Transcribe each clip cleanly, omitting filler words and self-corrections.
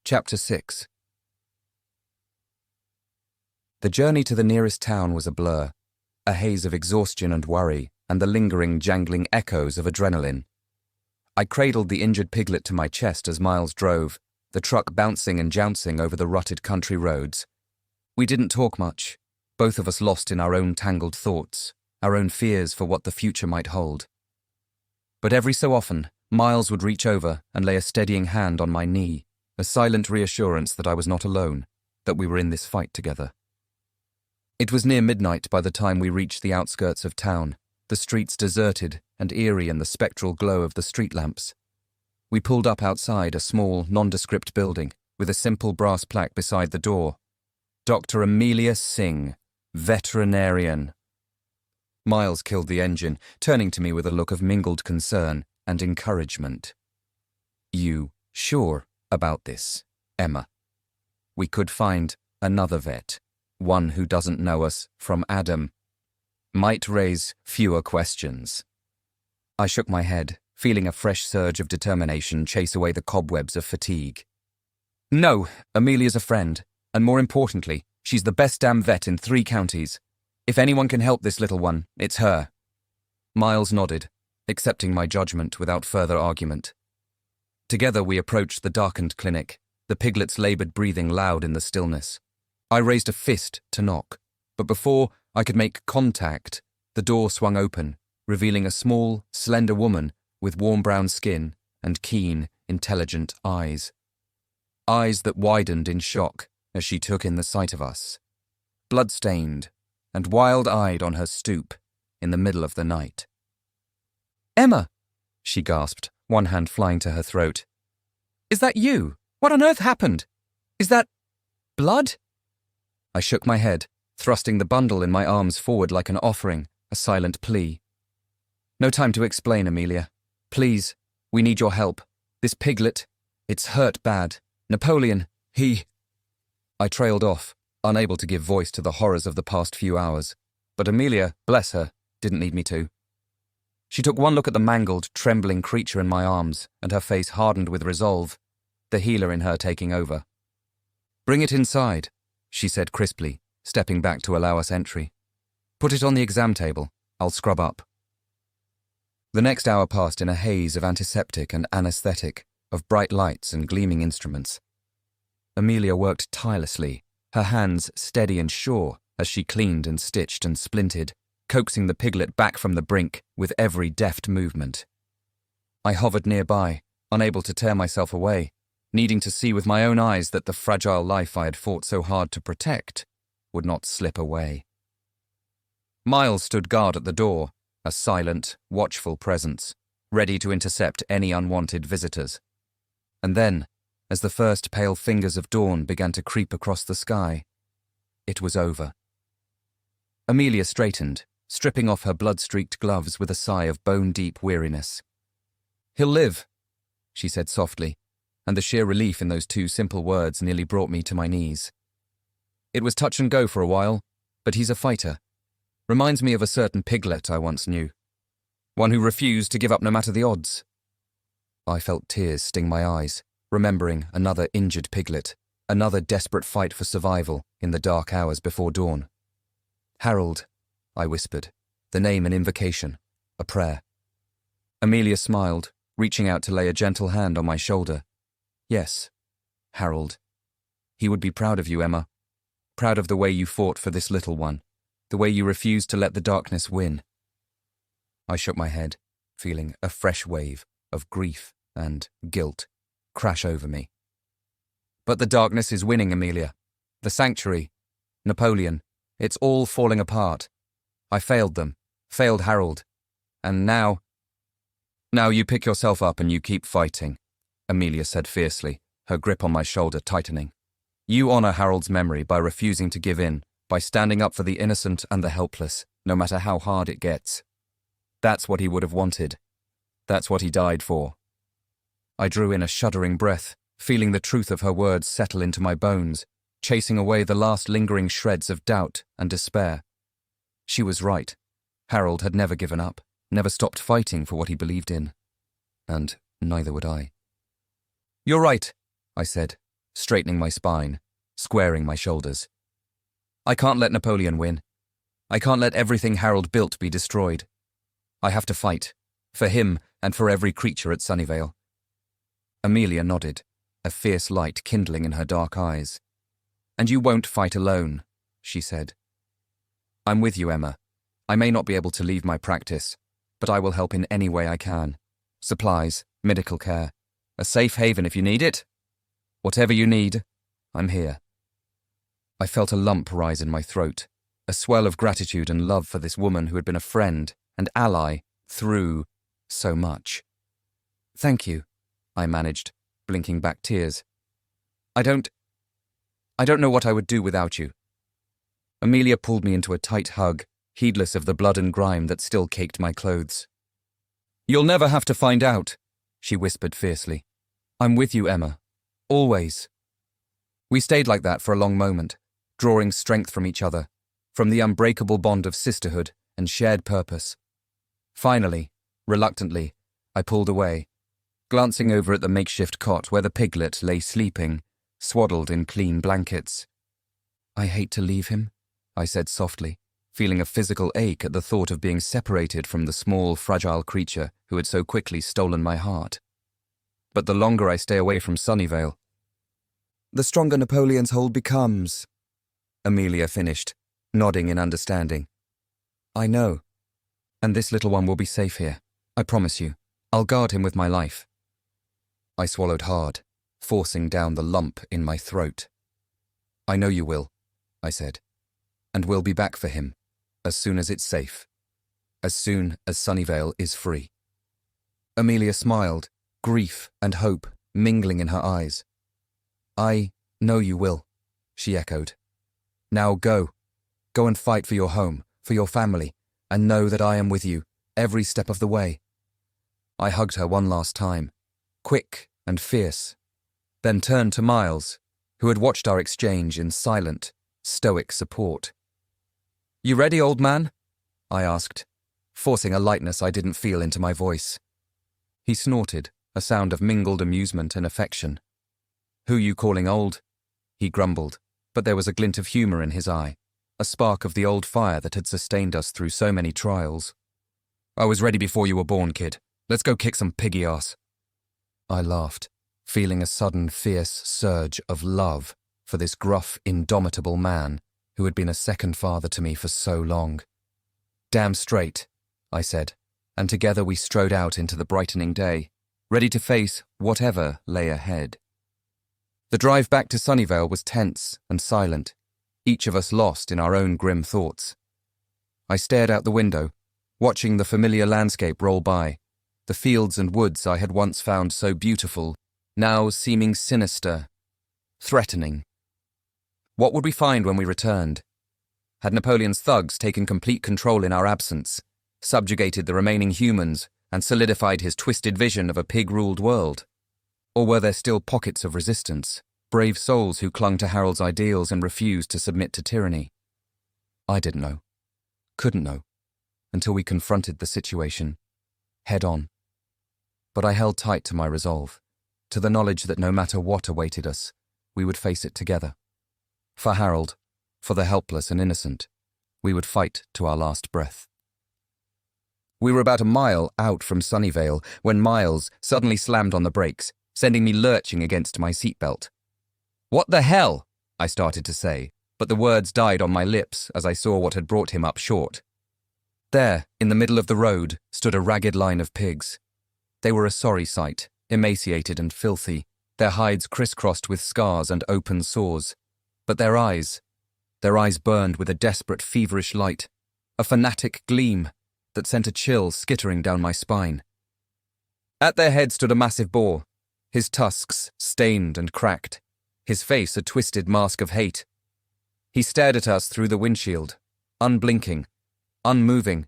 Chapter 6. The journey to the nearest town was a blur, a haze of exhaustion and worry, and the lingering, jangling echoes of adrenaline. I cradled the injured piglet to my chest as Miles drove, the truck bouncing and jouncing over the rutted country roads. We didn't talk much, both of us lost in our own tangled thoughts, our own fears for what the future might hold. But every so often, Miles would reach over and lay a steadying hand on my knee, a silent reassurance that I was not alone, that we were in this fight together. It was near midnight by the time we reached the outskirts of town, the streets deserted and eerie in the spectral glow of the street lamps. We pulled up outside a small, nondescript building with a simple brass plaque beside the door. Dr. Amelia Singh, veterinarian. Miles killed the engine, turning to me with a look of mingled concern and encouragement. You sure about this, Emma? We could find another vet, one who doesn't know us from Adam. Might raise fewer questions. I shook my head, feeling a fresh surge of determination chase away the cobwebs of fatigue. No, Amelia's a friend, and more importantly, she's the best damn vet in 3 counties. If anyone can help this little one, it's her. Miles nodded, accepting my judgment without further argument. Together we approached the darkened clinic, the piglet's laboured breathing loud in the stillness. I raised a fist to knock, but before I could make contact, the door swung open, revealing a small, slender woman with warm brown skin and keen, intelligent eyes. Eyes that widened in shock as she took in the sight of us, blood-stained and wild-eyed on her stoop in the middle of the night. "Emma!" she gasped, one hand flying to her throat. "Is that you? What on earth happened? Is that blood?" I shook my head, thrusting the bundle in my arms forward like an offering, a silent plea. "No time to explain, Amelia. Please, we need your help. This piglet, it's hurt bad. Napoleon, he—" I trailed off, unable to give voice to the horrors of the past few hours, but Amelia, bless her, didn't need me to. She took one look at the mangled, trembling creature in my arms, and her face hardened with resolve, the healer in her taking over. "Bring it inside," she said crisply, stepping back to allow us entry. "Put it on the exam table. I'll scrub up." The next hour passed in a haze of antiseptic and anesthetic, of bright lights and gleaming instruments. Amelia worked tirelessly, her hands steady and sure as she cleaned and stitched and splinted, coaxing the piglet back from the brink with every deft movement. I hovered nearby, unable to tear myself away, needing to see with my own eyes that the fragile life I had fought so hard to protect would not slip away. Miles stood guard at the door, a silent, watchful presence, ready to intercept any unwanted visitors. And then, as the first pale fingers of dawn began to creep across the sky, it was over. Amelia straightened, stripping off her blood-streaked gloves with a sigh of bone-deep weariness. "He'll live," she said softly, and the sheer relief in those 2 simple words nearly brought me to my knees. "It was touch and go for a while, but he's a fighter. Reminds me of a certain piglet I once knew. One who refused to give up no matter the odds." I felt tears sting my eyes, remembering another injured piglet, another desperate fight for survival in the dark hours before dawn. "Harold," I whispered, the name an invocation, a prayer. Amelia smiled, reaching out to lay a gentle hand on my shoulder. "Yes, Harold. He would be proud of you, Emma. Proud of the way you fought for this little one, the way you refused to let the darkness win." I shook my head, feeling a fresh wave of grief and guilt crash over me. "But the darkness is winning, Amelia. The sanctuary, Napoleon, it's all falling apart. I failed them, failed Harold. And now you pick yourself up and you keep fighting," Amelia said fiercely, her grip on my shoulder tightening. "You honor Harold's memory by refusing to give in, by standing up for the innocent and the helpless, no matter how hard it gets. That's what he would have wanted. That's what he died for." I drew in a shuddering breath, feeling the truth of her words settle into my bones, chasing away the last lingering shreds of doubt and despair. She was right. Harold had never given up, never stopped fighting for what he believed in. And neither would I. "You're right," I said, straightening my spine, squaring my shoulders. I can't let Napoleon win. I can't let everything Harold built be destroyed. I have to fight, for him and for every creature at Sunnyvale. Amelia nodded, a fierce light kindling in her dark eyes. And you won't fight alone, she said. I'm with you, Emma. I may not be able to leave my practice, but I will help in any way I can. Supplies, medical care, a safe haven if you need it. Whatever you need, I'm here. I felt a lump rise in my throat, a swell of gratitude and love for this woman who had been a friend and ally through so much. Thank you, I managed, blinking back tears. I don't know what I would do without you. Amelia pulled me into a tight hug, heedless of the blood and grime that still caked my clothes. You'll never have to find out, she whispered fiercely. I'm with you, Emma. Always. We stayed like that for a long moment, drawing strength from each other, from the unbreakable bond of sisterhood and shared purpose. Finally, reluctantly, I pulled away, glancing over at the makeshift cot where the piglet lay sleeping, swaddled in clean blankets. I hate to leave him, I said softly, feeling a physical ache at the thought of being separated from the small, fragile creature who had so quickly stolen my heart. But the longer I stay away from Sunnyvale, the stronger Napoleon's hold becomes, Amelia finished, nodding in understanding. I know. And this little one will be safe here. I promise you. I'll guard him with my life. I swallowed hard, forcing down the lump in my throat. I know you will, I said. And we'll be back for him, as soon as it's safe. As soon as Sunnyvale is free. Amelia smiled, grief and hope mingling in her eyes. I know you will, she echoed. Now go. Go and fight for your home, for your family, and know that I am with you, every step of the way. I hugged her one last time, quick and fierce, then turned to Miles, who had watched our exchange in silent, stoic support. You ready, old man? I asked, forcing a lightness I didn't feel into my voice. He snorted, a sound of mingled amusement and affection. Who you calling old? He grumbled, but there was a glint of humour in his eye, a spark of the old fire that had sustained us through so many trials. I was ready before you were born, kid. Let's go kick some piggy ass. I laughed, feeling a sudden fierce surge of love for this gruff, indomitable man who had been a second father to me for so long. Damn straight, I said, and together we strode out into the brightening day, ready to face whatever lay ahead. The drive back to Sunnyvale was tense and silent, each of us lost in our own grim thoughts. I stared out the window, watching the familiar landscape roll by, the fields and woods I had once found so beautiful, now seeming sinister, threatening. What would we find when we returned? Had Napoleon's thugs taken complete control in our absence, subjugated the remaining humans, and solidified his twisted vision of a pig-ruled world? Or were there still pockets of resistance, brave souls who clung to Harold's ideals and refused to submit to tyranny? I didn't know. Couldn't know. Until we confronted the situation, head on. But I held tight to my resolve, to the knowledge that no matter what awaited us, we would face it together. For Harold, for the helpless and innocent, we would fight to our last breath. We were about a mile out from Sunnyvale when Miles suddenly slammed on the brakes, sending me lurching against my seatbelt. What the hell? I started to say, but the words died on my lips as I saw what had brought him up short. There, in the middle of the road, stood a ragged line of pigs. They were a sorry sight, emaciated and filthy, their hides crisscrossed with scars and open sores. But their eyes burned with a desperate, feverish light, a fanatic gleam that sent a chill skittering down my spine. At their head stood a massive boar, his tusks stained and cracked, his face a twisted mask of hate. He stared at us through the windshield, unblinking, unmoving,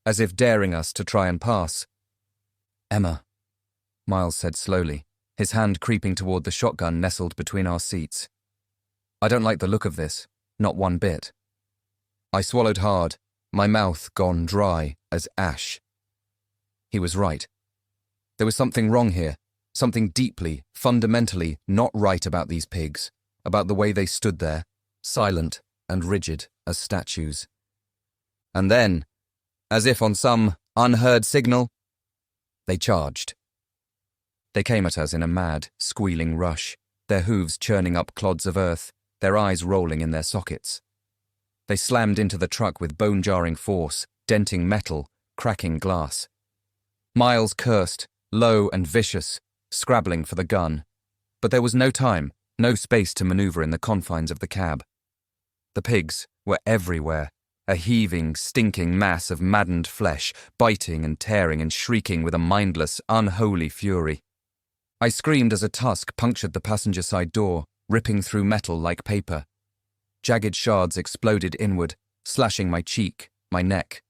as if daring us to try and pass. Emma, Miles said slowly, his hand creeping toward the shotgun nestled between our seats. I don't like the look of this, not one bit. I swallowed hard, my mouth gone dry as ash. He was right. There was something wrong here, Something deeply, fundamentally not right about these pigs, about the way they stood there, silent and rigid as statues. And then, as if on some unheard signal, they charged. They came at us in a mad, squealing rush, their hooves churning up clods of earth, their eyes rolling in their sockets. They slammed into the truck with bone-jarring force, denting metal, cracking glass. Miles cursed, low and vicious, scrabbling for the gun. But there was no time, no space to maneuver in the confines of the cab. The pigs were everywhere, a heaving, stinking mass of maddened flesh, biting and tearing and shrieking with a mindless, unholy fury. I screamed as a tusk punctured the passenger side door, ripping through metal like paper. Jagged shards exploded inward, slashing my cheek, my neck.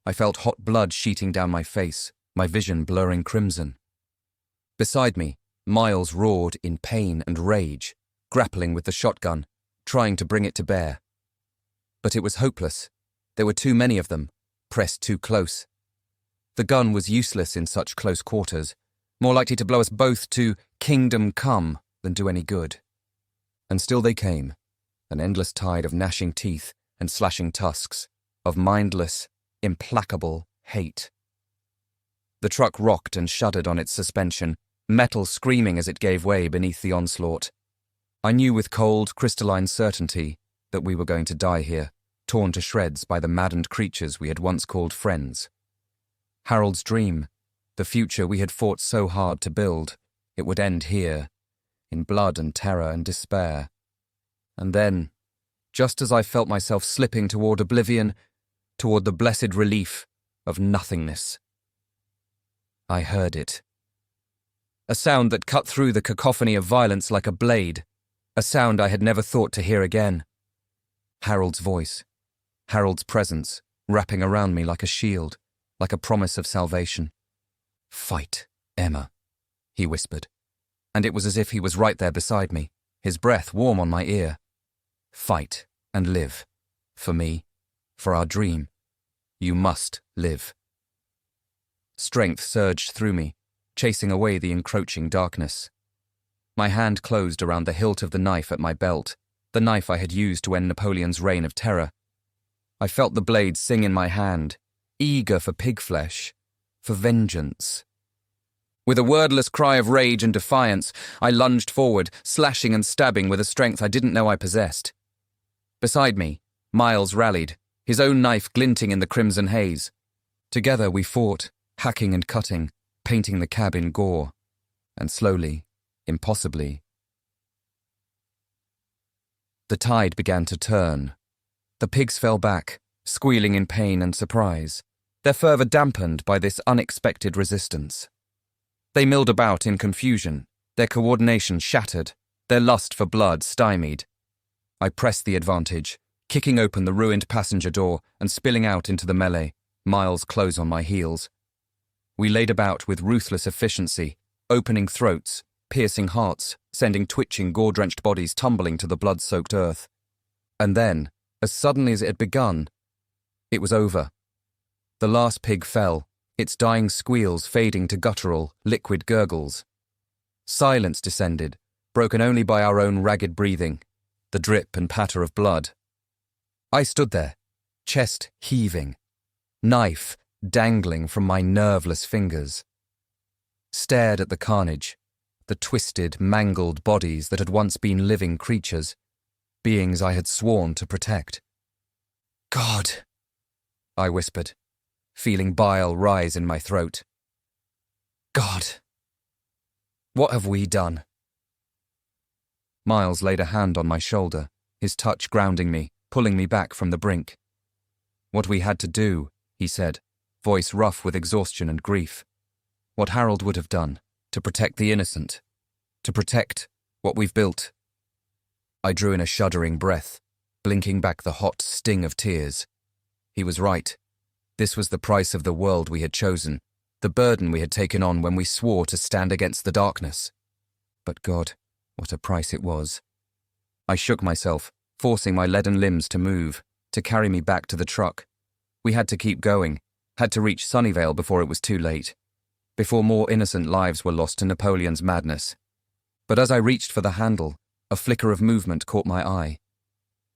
I felt hot blood sheeting down my face, my vision blurring crimson. Beside me, Miles roared in pain and rage, grappling with the shotgun, trying to bring it to bear. But it was hopeless. There were too many of them, pressed too close. The gun was useless in such close quarters, more likely to blow us both to kingdom come than do any good. And still they came, an endless tide of gnashing teeth and slashing tusks, of mindless, implacable hate. The truck rocked and shuddered on its suspension, metal screaming as it gave way beneath the onslaught. I knew with cold, crystalline certainty that we were going to die here, torn to shreds by the maddened creatures we had once called friends. Harold's dream, the future we had fought so hard to build, it would end here, in blood and terror and despair. And then, just as I felt myself slipping toward oblivion, toward the blessed relief of nothingness, I heard it. A sound that cut through the cacophony of violence like a blade, a sound I had never thought to hear again. Harold's voice, Harold's presence, wrapping around me like a shield, like a promise of salvation. "Fight, Emma," he whispered, and it was as if he was right there beside me, his breath warm on my ear. "Fight and live. For me, for our dream. You must live." Strength surged through me, chasing away the encroaching darkness. My hand closed around the hilt of the knife at my belt, the knife I had used to end Napoleon's reign of terror. I felt the blade sing in my hand, eager for pig flesh, for vengeance. With a wordless cry of rage and defiance, I lunged forward, slashing and stabbing with a strength I didn't know I possessed. Beside me, Miles rallied, his own knife glinting in the crimson haze. Together we fought, hacking and cutting, painting the cab in gore. And slowly, impossibly, the tide began to turn. The pigs fell back, squealing in pain and surprise, their fervour dampened by this unexpected resistance. They milled about in confusion, their coordination shattered, their lust for blood stymied. I pressed the advantage, kicking open the ruined passenger door and spilling out into the melee, Miles close on my heels. We laid about with ruthless efficiency, opening throats, piercing hearts, sending twitching, gore-drenched bodies tumbling to the blood-soaked earth. And then, as suddenly as it had begun, it was over. The last pig fell, its dying squeals fading to guttural, liquid gurgles. Silence descended, broken only by our own ragged breathing, the drip and patter of blood. I stood there, chest heaving, knife dangling from my nerveless fingers, stared at the carnage, the twisted, mangled bodies that had once been living creatures, beings I had sworn to protect. "God," I whispered, feeling bile rise in my throat. "God, what have we done?" Miles laid a hand on my shoulder, his touch grounding me, pulling me back from the brink. "What we had to do," he said, voice rough with exhaustion and grief. "What Harold would have done, to protect the innocent, to protect what we've built." I drew in a shuddering breath, blinking back the hot sting of tears. He was right. This was the price of the world we had chosen, the burden we had taken on when we swore to stand against the darkness. But God, what a price it was. I shook myself, forcing my leaden limbs to move, to carry me back to the truck. We had to keep going, had to reach Sunnyvale before it was too late. before more innocent lives were lost to Napoleon's madness. But as I reached for the handle, a flicker of movement caught my eye.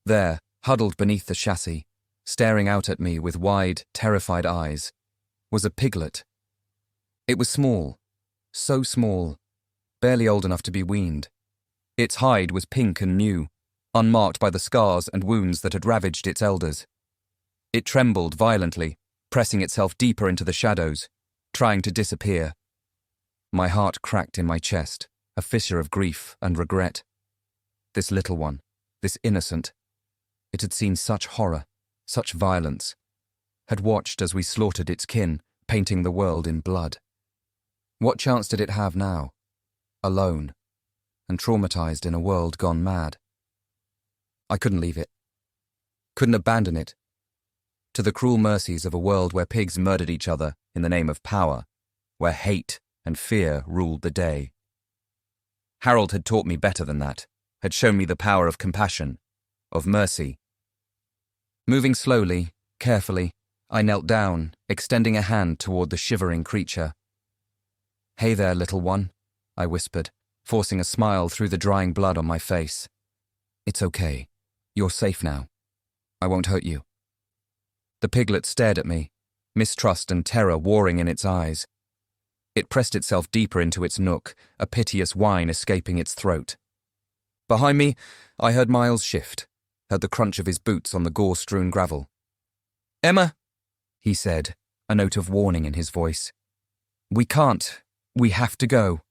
There, huddled beneath the chassis, staring out at me with wide, terrified eyes, was a piglet. It was small, so small, barely old enough to be weaned. Its hide was pink and new, unmarked by the scars and wounds that had ravaged its elders. It trembled violently, pressing itself deeper into the shadows, trying to disappear. My heart cracked in my chest, a fissure of grief and regret. This little one, this innocent, it had seen such horror, such violence, had watched as we slaughtered its kin, painting the world in blood. What chance did it have now? Alone, and traumatized in a world gone mad. I couldn't leave it. Couldn't abandon it to the cruel mercies of a world where pigs murdered each other in the name of power, where hate and fear ruled the day. Harold had taught me better than that, had shown me the power of compassion, of mercy. Moving slowly, carefully, I knelt down, extending a hand toward the shivering creature. "Hey there, little one," I whispered, forcing a smile through the drying blood on my face. "It's okay. You're safe now. I won't hurt you." The piglet stared at me, mistrust and terror warring in its eyes. It pressed itself deeper into its nook, a piteous whine escaping its throat. Behind me, I heard Miles shift, heard the crunch of his boots on the gore-strewn gravel. "Emma," he said, a note of warning in his voice. "We can't. We have to go."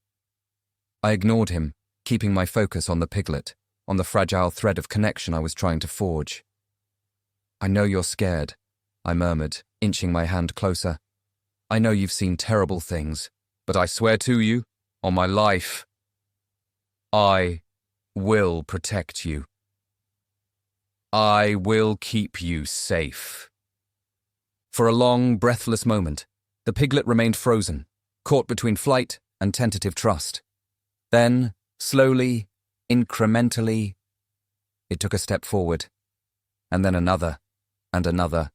I ignored him, keeping my focus on the piglet, on the fragile thread of connection I was trying to forge. "I know you're scared," I murmured, inching my hand closer. "I know you've seen terrible things, but I swear to you, on my life, I will protect you. I will keep you safe." For a long, breathless moment, the piglet remained frozen, caught between flight and tentative trust. Then, slowly, incrementally, it took a step forward, and then another, and another,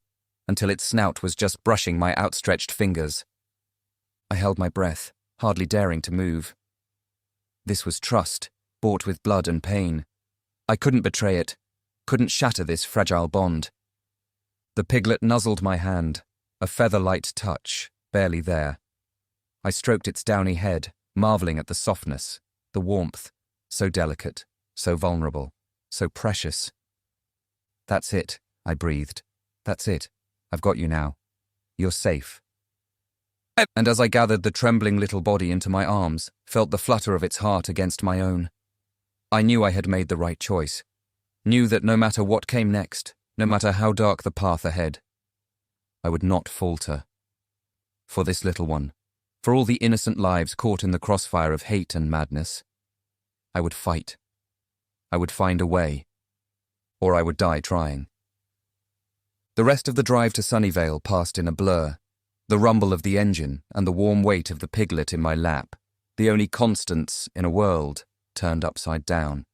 until its snout was just brushing my outstretched fingers. I held my breath, hardly daring to move. This was trust, bought with blood and pain. I couldn't betray it, couldn't shatter this fragile bond. The piglet nuzzled my hand, a feather-light touch, barely there. I stroked its downy head, marveling at the softness, the warmth, so delicate, so vulnerable, so precious. "That's it," I breathed. "That's it. I've got you now. You're safe." And as I gathered the trembling little body into my arms, felt the flutter of its heart against my own, I knew I had made the right choice, knew that no matter what came next, no matter how dark the path ahead, I would not falter. For this little one, for all the innocent lives caught in the crossfire of hate and madness, I would fight. I would find a way, or I would die trying. The rest of the drive to Sunnyvale passed in a blur, the rumble of the engine and the warm weight of the piglet in my lap, the only constants in a world turned upside down.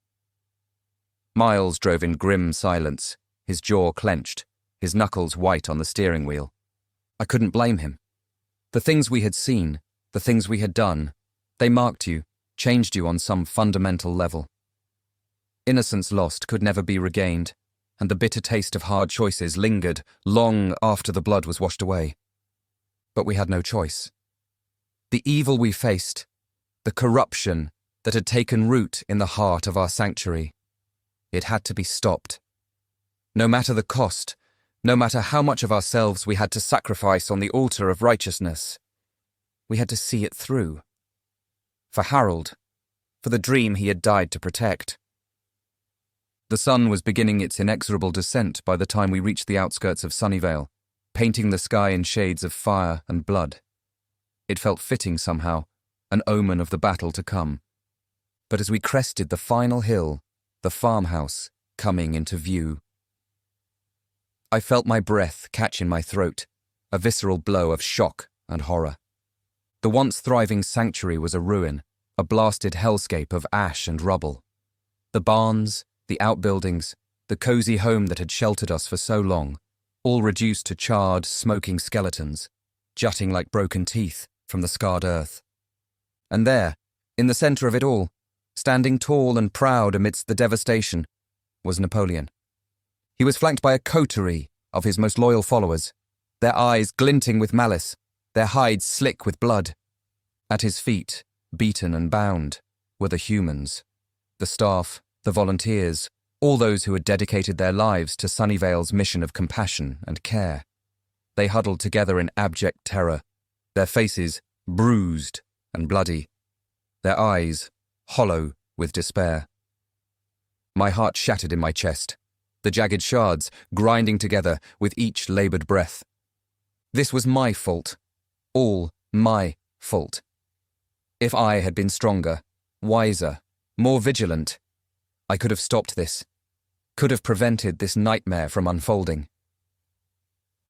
Miles drove in grim silence, his jaw clenched, his knuckles white on the steering wheel. I couldn't blame him. The things we had seen, the things we had done, they marked you, changed you on some fundamental level. Innocence lost could never be regained, and the bitter taste of hard choices lingered long after the blood was washed away. But we had no choice. The evil we faced, the corruption that had taken root in the heart of our sanctuary, it had to be stopped. No matter the cost, no matter how much of ourselves we had to sacrifice on the altar of righteousness, we had to see it through. For Harold, for the dream he had died to protect. The sun was beginning its inexorable descent by the time we reached the outskirts of Sunnyvale, painting the sky in shades of fire and blood. It felt fitting somehow, an omen of the battle to come. But as we crested the final hill, the farmhouse coming into view, I felt my breath catch in my throat, a visceral blow of shock and horror. The once thriving sanctuary was a ruin, a blasted hellscape of ash and rubble. The barns, the outbuildings, the cozy home that had sheltered us for so long, all reduced to charred, smoking skeletons, jutting like broken teeth from the scarred earth. And there, in the centre of it all, standing tall and proud amidst the devastation, was Napoleon. He was flanked by a coterie of his most loyal followers, their eyes glinting with malice, their hides slick with blood. At his feet, beaten and bound, were the humans, the staff, the volunteers, all those who had dedicated their lives to Sunnyvale's mission of compassion and care. They huddled together in abject terror, their faces bruised and bloody, their eyes hollow with despair. My heart shattered in my chest, the jagged shards grinding together with each laboured breath. This was my fault, all my fault. If I had been stronger, wiser, more vigilant, I could have stopped this, could have prevented this nightmare from unfolding.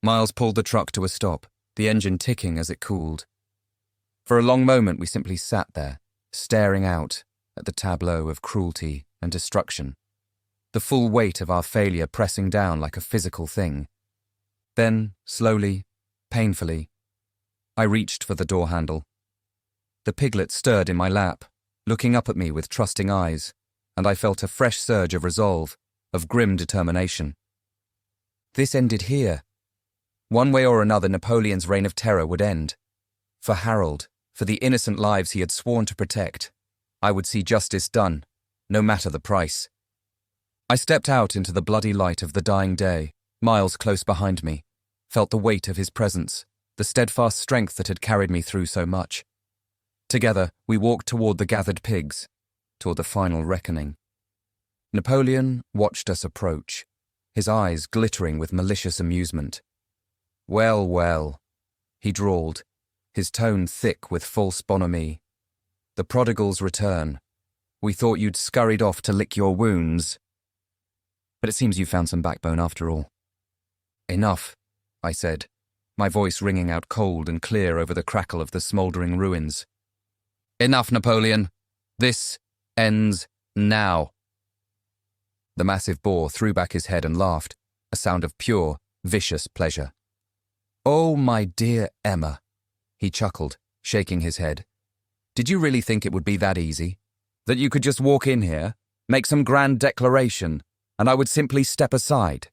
Miles pulled the truck to a stop, the engine ticking as it cooled. For a long moment we simply sat there, staring out at the tableau of cruelty and destruction, the full weight of our failure pressing down like a physical thing. Then, slowly, painfully, I reached for the door handle. The piglet stirred in my lap, looking up at me with trusting eyes, and I felt a fresh surge of resolve, of grim determination. This ended here. One way or another, Napoleon's reign of terror would end. For Harold, for the innocent lives he had sworn to protect, I would see justice done, no matter the price. I stepped out into the bloody light of the dying day, Miles close behind me, felt the weight of his presence, the steadfast strength that had carried me through so much. Together, we walked toward the gathered pigs, toward the final reckoning. Napoleon watched us approach, his eyes glittering with malicious amusement. "Well, well," he drawled, his tone thick with false bonhomie. "The prodigal's return. We thought you'd scurried off to lick your wounds. But it seems you found some backbone after all." "Enough," I said, my voice ringing out cold and clear over the crackle of the smouldering ruins. "Enough, Napoleon. This ends now." The massive boar threw back his head and laughed, a sound of pure, vicious pleasure. "Oh, my dear Emma," he chuckled, shaking his head. "Did you really think it would be that easy? That you could just walk in here, make some grand declaration, and I would simply step aside?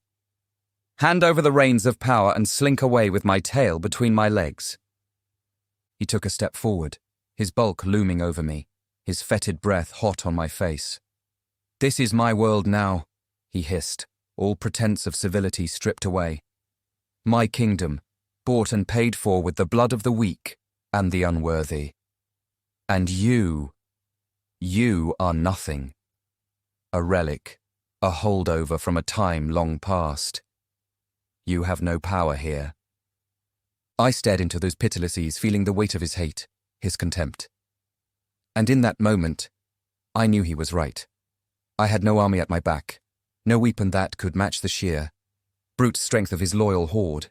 Hand over the reins of power and slink away with my tail between my legs?" He took a step forward, his bulk looming over me, his fetid breath hot on my face. "This is my world now," he hissed, all pretense of civility stripped away. "My kingdom, bought and paid for with the blood of the weak and the unworthy. And you are nothing. A relic, a holdover from a time long past. You have no power here." I stared into those pitiless eyes, feeling the weight of his hate, his contempt. And in that moment, I knew he was right. I had no army at my back, no weapon that could match the sheer, brute strength of his loyal horde.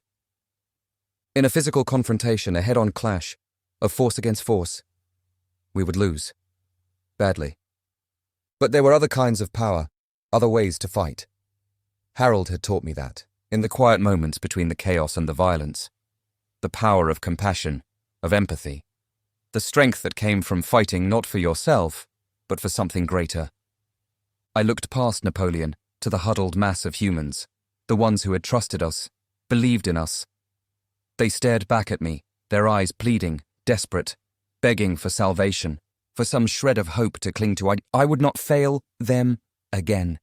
In a physical confrontation, a head-on clash, of force against force, we would lose. Badly. But there were other kinds of power, other ways to fight. Harold had taught me that, in the quiet moments between the chaos and the violence. The power of compassion, of empathy. The strength that came from fighting not for yourself, but for something greater. I looked past Napoleon to the huddled mass of humans, the ones who had trusted us, believed in us. They stared back at me, their eyes pleading, desperate, begging for salvation, for some shred of hope to cling to. I would not fail them again.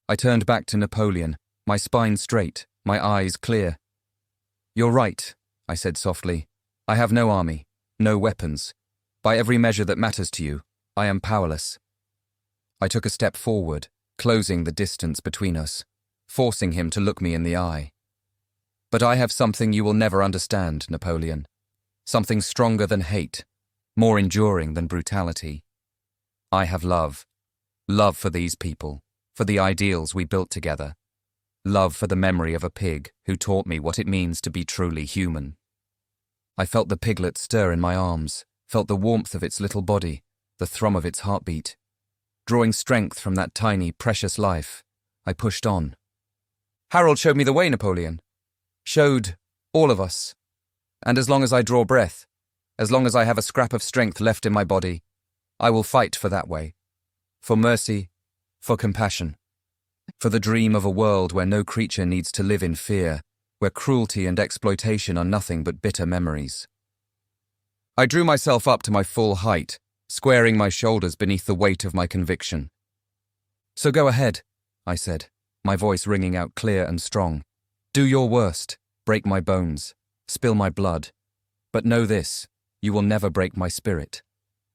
I turned back to Napoleon, my spine straight, my eyes clear. "You're right," I said softly. "I have no army, no weapons. By every measure that matters to you, I am powerless." I took a step forward, closing the distance between us, forcing him to look me in the eye. "But I have something you will never understand, Napoleon. Something stronger than hate, more enduring than brutality. I have love. Love for these people, for the ideals we built together. Love for the memory of a pig who taught me what it means to be truly human." I felt the piglet stir in my arms, felt the warmth of its little body, the thrum of its heartbeat. Drawing strength from that tiny, precious life, I pushed on. "Harold showed me the way, Napoleon. Showed all of us. And as long as I draw breath, As long as I have a scrap of strength left in my body, I will fight for that way. For mercy, for compassion. For the dream of a world where no creature needs to live in fear, where cruelty and exploitation are nothing but bitter memories. I drew myself up to my full height, squaring my shoulders beneath the weight of my conviction. So go ahead, I said, my voice ringing out clear and strong. Do your worst, break my bones, spill my blood. But know this, you will never break my spirit.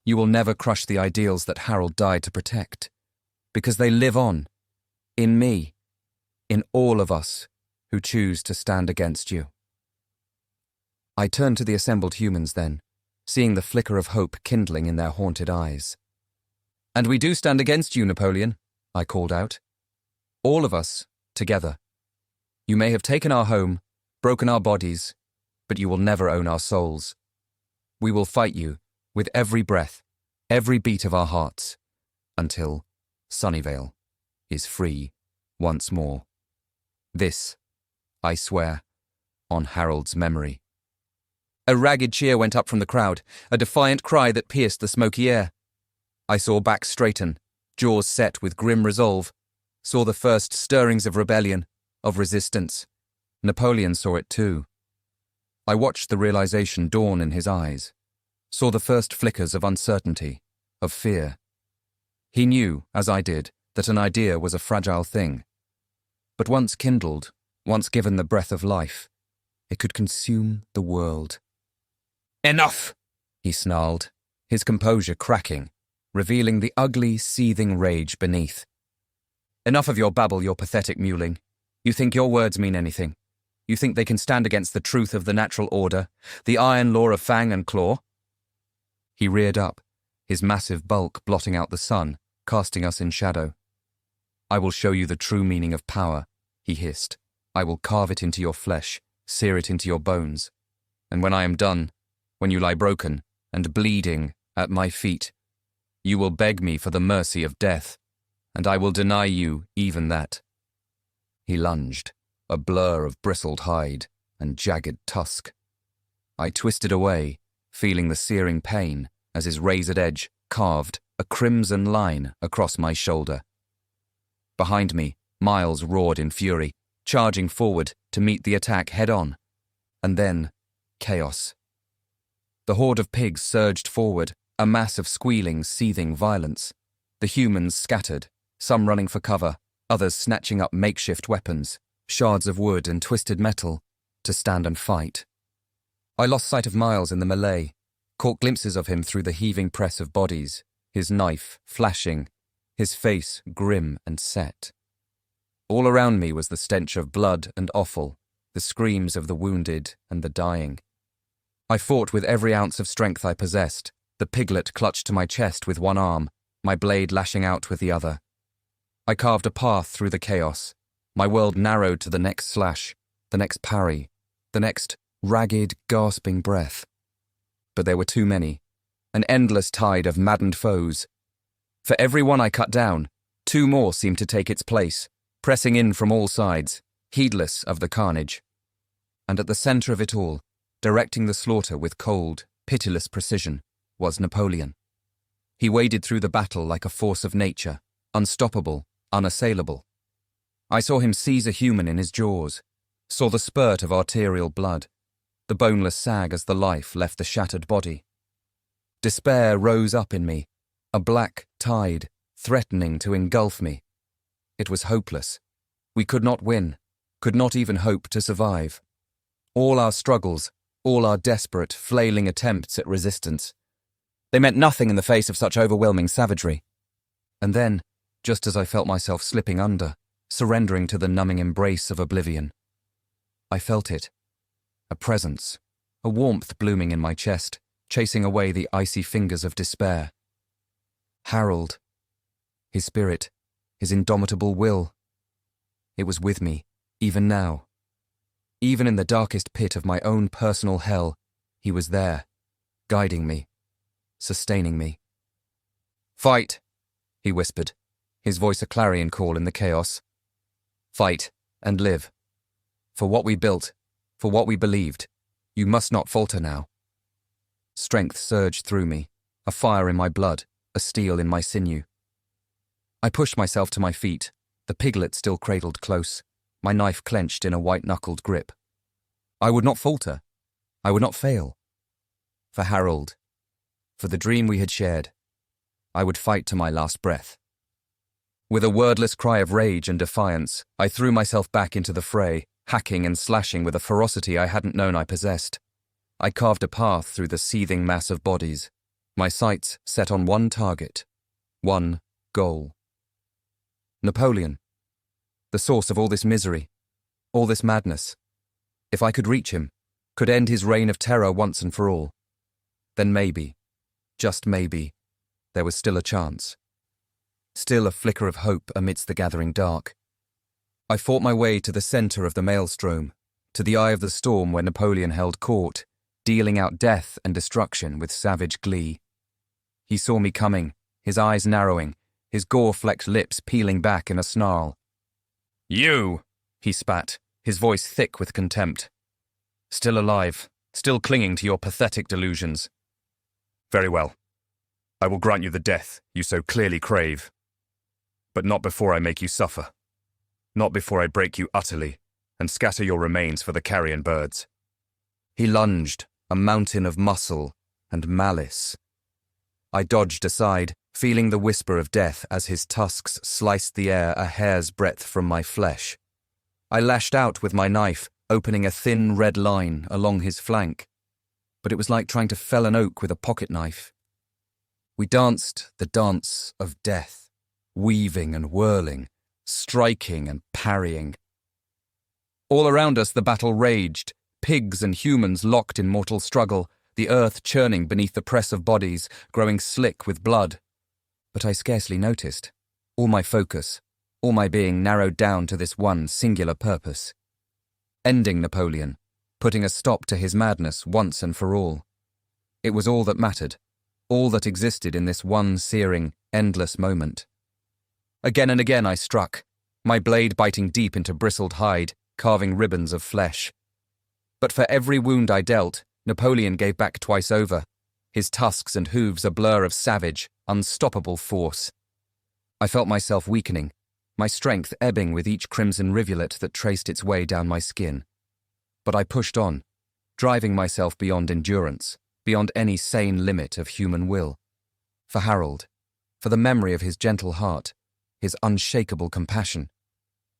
You will never crush the ideals that Harold died to protect. Because they live on, in me, in all of us who choose to stand against you. I turned to the assembled humans then, seeing the flicker of hope kindling in their haunted eyes. And we do stand against you, Napoleon, I called out. All of us, together. You may have taken our home, broken our bodies, but you will never own our souls. We will fight you with every breath, every beat of our hearts, until Sunnyvale is free once more. This, I swear, on Harold's memory. A ragged cheer went up from the crowd, a defiant cry that pierced the smoky air. I saw backs straighten, jaws set with grim resolve, saw the first stirrings of rebellion, of resistance. Napoleon saw it too. I watched the realization dawn in his eyes, saw the first flickers of uncertainty, of fear. He knew, as I did, that an idea was a fragile thing. But once kindled, once given the breath of life, it could consume the world. Enough! He snarled, his composure cracking, revealing the ugly, seething rage beneath. Enough of your babble, your pathetic mewling. You think your words mean anything? You think they can stand against the truth of the natural order, the iron law of fang and claw? He reared up, his massive bulk blotting out the sun, casting us in shadow. I will show you the true meaning of power, he hissed. I will carve it into your flesh, sear it into your bones. And when I am done, when you lie broken and bleeding at my feet, you will beg me for the mercy of death, and I will deny you even that. He lunged, a blur of bristled hide and jagged tusk. I twisted away, feeling the searing pain as his razored edge carved a crimson line across my shoulder. Behind me, Miles roared in fury, charging forward to meet the attack head-on. And then, chaos. The horde of pigs surged forward, a mass of squealing, seething violence. The humans scattered, some running for cover, others snatching up makeshift weapons, shards of wood and twisted metal, to stand and fight. I lost sight of Miles in the melee, caught glimpses of him through the heaving press of bodies, his knife flashing, his face grim and set. All around me was the stench of blood and offal, the screams of the wounded and the dying. I fought with every ounce of strength I possessed, the piglet clutched to my chest with one arm, my blade lashing out with the other. I carved a path through the chaos, my world narrowed to the next slash, the next parry, the next ragged, gasping breath. But there were too many, an endless tide of maddened foes. For every one I cut down, two more seemed to take its place, pressing in from all sides, heedless of the carnage. And at the center of it all, directing the slaughter with cold, pitiless precision, was Napoleon. He waded through the battle like a force of nature, unstoppable, unassailable. I saw him seize a human in his jaws, saw the spurt of arterial blood, the boneless sag as the life left the shattered body. Despair rose up in me, a black tide, threatening to engulf me. It was hopeless. We could not win, could not even hope to survive. All our struggles, all our desperate, flailing attempts at resistance, they meant nothing in the face of such overwhelming savagery. And then, just as I felt myself slipping under, surrendering to the numbing embrace of oblivion, I felt it. A presence, a warmth blooming in my chest, chasing away the icy fingers of despair. Harold, his spirit, his indomitable will. It was with me, even now. Even in the darkest pit of my own personal hell, he was there, guiding me, sustaining me. Fight, he whispered, his voice a clarion call in the chaos. Fight and live. For what we built, for what we believed, you must not falter now. Strength surged through me, a fire in my blood, a steel in my sinew. I pushed myself to my feet, the piglet still cradled close, my knife clenched in a white-knuckled grip. I would not falter. I would not fail. For Harold, for the dream we had shared, I would fight to my last breath. With a wordless cry of rage and defiance, I threw myself back into the fray, hacking and slashing with a ferocity I hadn't known I possessed. I carved a path through the seething mass of bodies, my sights set on one target, one goal. Napoleon, the source of all this misery, all this madness. If I could reach him, could end his reign of terror once and for all, then maybe, just maybe, there was still a chance. Still a flicker of hope amidst the gathering dark. I fought my way to the centre of the maelstrom, to the eye of the storm where Napoleon held court, dealing out death and destruction with savage glee. He saw me coming, his eyes narrowing, his gore-flecked lips peeling back in a snarl. "You!" he spat, his voice thick with contempt. "Still alive, still clinging to your pathetic delusions. Very well. I will grant you the death you so clearly crave. But not before I make you suffer. Not before I break you utterly and scatter your remains for the carrion birds." He lunged, a mountain of muscle and malice. I dodged aside, feeling the whisper of death as his tusks sliced the air a hair's breadth from my flesh. I lashed out with my knife, opening a thin red line along his flank. But it was like trying to fell an oak with a pocket knife. We danced the dance of death, weaving and whirling, striking and parrying. All around us the battle raged, pigs and humans locked in mortal struggle, the earth churning beneath the press of bodies, growing slick with blood. But I scarcely noticed. All my focus, all my being narrowed down to this one singular purpose. Ending Napoleon, putting a stop to his madness once and for all. It was all that mattered, all that existed in this one searing, endless moment. Again and again I struck, my blade biting deep into bristled hide, carving ribbons of flesh. But for every wound I dealt, Napoleon gave back twice over, his tusks and hooves a blur of savage, unstoppable force. I felt myself weakening, my strength ebbing with each crimson rivulet that traced its way down my skin. But I pushed on, driving myself beyond endurance, beyond any sane limit of human will. For Harold, for the memory of his gentle heart, his unshakable compassion.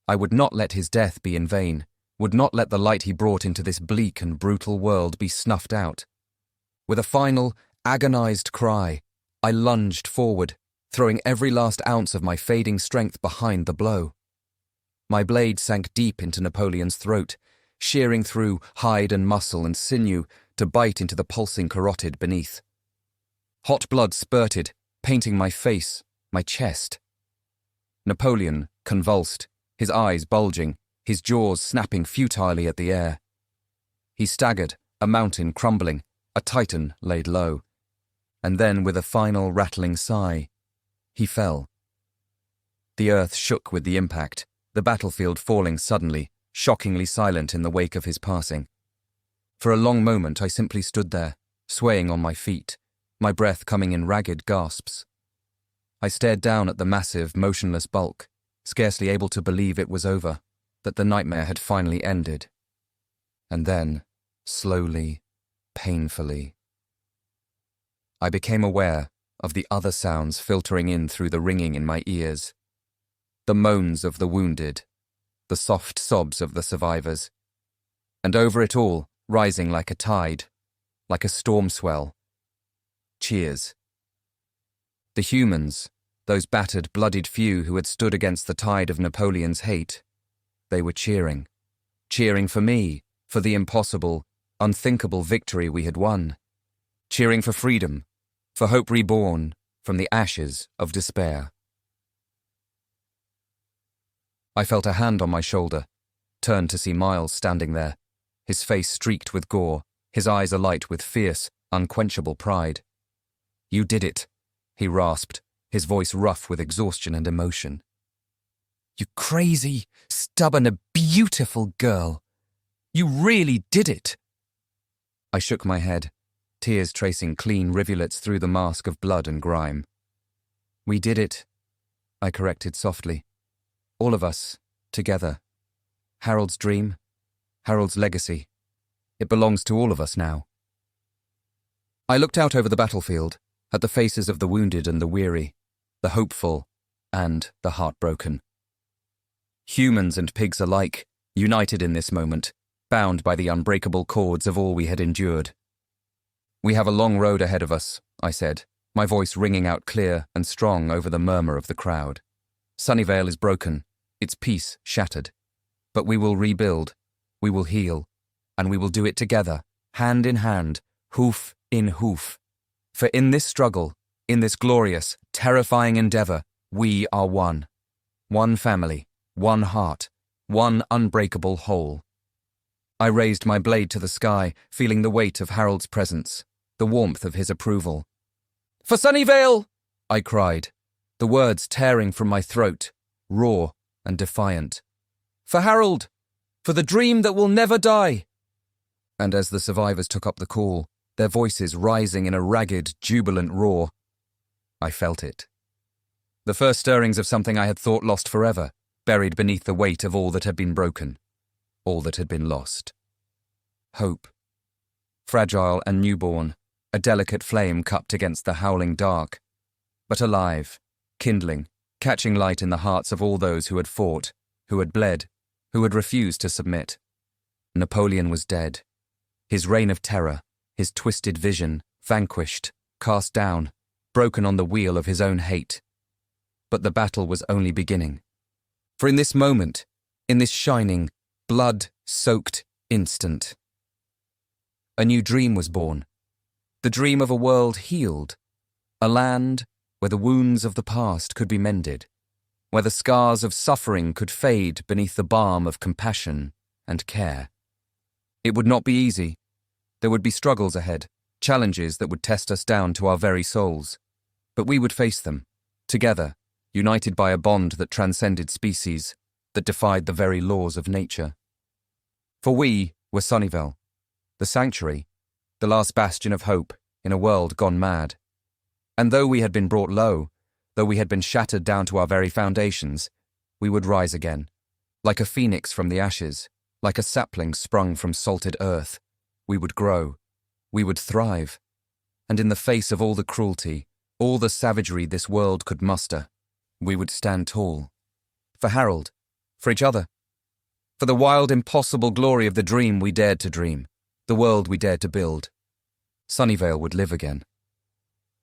I would not let his death be in vain, would not let the light he brought into this bleak and brutal world be snuffed out. With a final, agonized cry, I lunged forward, throwing every last ounce of my fading strength behind the blow. My blade sank deep into Napoleon's throat, shearing through hide and muscle and sinew to bite into the pulsing carotid beneath. Hot blood spurted, painting my face, my chest. Napoleon convulsed, his eyes bulging, his jaws snapping futilely at the air. He staggered, a mountain crumbling, a titan laid low. And then, with a final rattling sigh, he fell. The earth shook with the impact, the battlefield falling suddenly, shockingly silent in the wake of his passing. For a long moment I simply stood there, swaying on my feet, my breath coming in ragged gasps. I stared down at the massive, motionless bulk, scarcely able to believe it was over, that the nightmare had finally ended. And then, slowly, painfully, I became aware of the other sounds filtering in through the ringing in my ears. The moans of the wounded, the soft sobs of the survivors, and over it all, rising like a tide, like a storm swell, cheers. The humans, those battered, bloodied few who had stood against the tide of Napoleon's hate, they were cheering. Cheering for me, for the impossible, unthinkable victory we had won. Cheering for freedom, for hope reborn from the ashes of despair. I felt a hand on my shoulder, turned to see Miles standing there, his face streaked with gore, his eyes alight with fierce, unquenchable pride. "You did it," he rasped, his voice rough with exhaustion and emotion. "You crazy, stubborn, and beautiful girl. You really did it." I shook my head. tears tracing clean rivulets through the mask of blood and grime. "We did it," I corrected softly. "All of us, together. Harold's dream, Harold's legacy. It belongs to all of us now." I looked out over the battlefield, at the faces of the wounded and the weary, the hopeful and the heartbroken. Humans and pigs alike, united in this moment, bound by the unbreakable cords of all we had endured. "We have a long road ahead of us," I said, my voice ringing out clear and strong over the murmur of the crowd. "Sunnyvale is broken, its peace shattered. But we will rebuild, we will heal, and we will do it together, hand in hand, hoof in hoof. For in this struggle, in this glorious, terrifying endeavor, we are one. One family, one heart, one unbreakable whole." I raised my blade to the sky, feeling the weight of Harold's presence, the warmth of his approval. "For Sunnyvale!" I cried, the words tearing from my throat, raw and defiant. "For Harold! For the dream that will never die!" And as the survivors took up the call, their voices rising in a ragged, jubilant roar, I felt it. The first stirrings of something I had thought lost forever, buried beneath the weight of all that had been broken, all that had been lost. Hope. Fragile and newborn, a delicate flame cupped against the howling dark, but alive, kindling, catching light in the hearts of all those who had fought, who had bled, who had refused to submit. Napoleon was dead. His reign of terror, his twisted vision, vanquished, cast down, broken on the wheel of his own hate. But the battle was only beginning. For in this moment, in this shining, blood-soaked instant, a new dream was born. The dream of a world healed, a land where the wounds of the past could be mended, where the scars of suffering could fade beneath the balm of compassion and care. It would not be easy. There would be struggles ahead, challenges that would test us down to our very souls. But we would face them, together, united by a bond that transcended species, that defied the very laws of nature. For we were Sunnyvale, the sanctuary, the last bastion of hope in a world gone mad. And though we had been brought low, though we had been shattered down to our very foundations, we would rise again, like a phoenix from the ashes, like a sapling sprung from salted earth. We would grow, we would thrive, and in the face of all the cruelty, all the savagery this world could muster, we would stand tall. For Harold, for each other, for the wild, impossible glory of the dream we dared to dream, the world we dared to build. Sunnyvale would live again.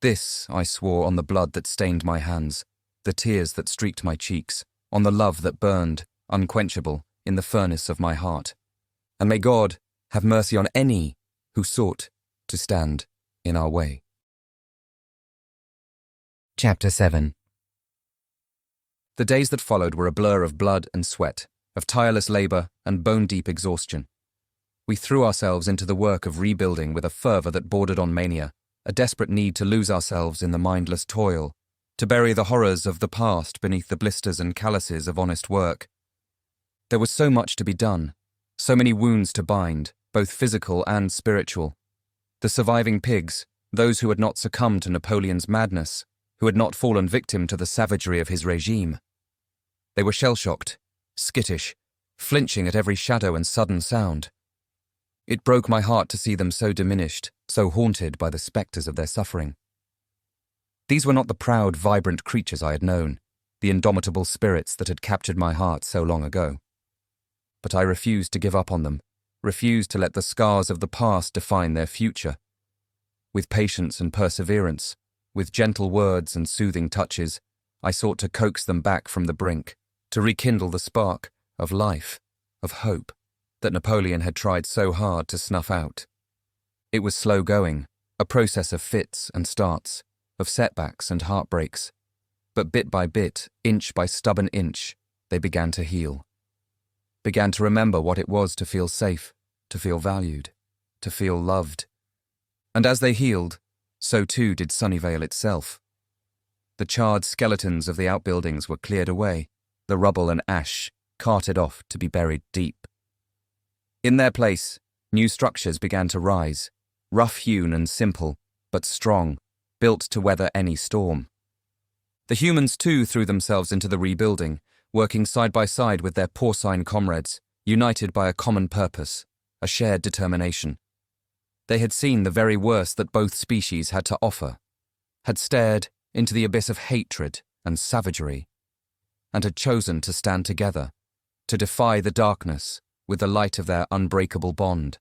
This I swore on the blood that stained my hands, the tears that streaked my cheeks, on the love that burned, unquenchable, in the furnace of my heart. And may God have mercy on any who sought to stand in our way. Chapter 7. The days that followed were a blur of blood and sweat, of tireless labor and bone-deep exhaustion. We threw ourselves into the work of rebuilding with a fervor that bordered on mania, a desperate need to lose ourselves in the mindless toil, to bury the horrors of the past beneath the blisters and calluses of honest work. There was so much to be done, so many wounds to bind, both physical and spiritual. The surviving pigs, those who had not succumbed to Napoleon's madness, who had not fallen victim to the savagery of his regime. They were shell-shocked, skittish, flinching at every shadow and sudden sound. It broke my heart to see them so diminished, so haunted by the spectres of their suffering. These were not the proud, vibrant creatures I had known, the indomitable spirits that had captured my heart so long ago. But I refused to give up on them, refused to let the scars of the past define their future. With patience and perseverance, with gentle words and soothing touches, I sought to coax them back from the brink, to rekindle the spark of life, of hope, that Napoleon had tried so hard to snuff out. It was slow going, a process of fits and starts, of setbacks and heartbreaks, but bit by bit, inch by stubborn inch, they began to heal. Began to remember what it was to feel safe, to feel valued, to feel loved. And as they healed, so too did Sunnyvale itself. The charred skeletons of the outbuildings were cleared away, the rubble and ash carted off to be buried deep. In their place, new structures began to rise, rough-hewn and simple, but strong, built to weather any storm. The humans too threw themselves into the rebuilding, working side by side with their porcine comrades, united by a common purpose, a shared determination. They had seen the very worst that both species had to offer, had stared into the abyss of hatred and savagery, and had chosen to stand together, to defy the darkness with the light of their unbreakable bond.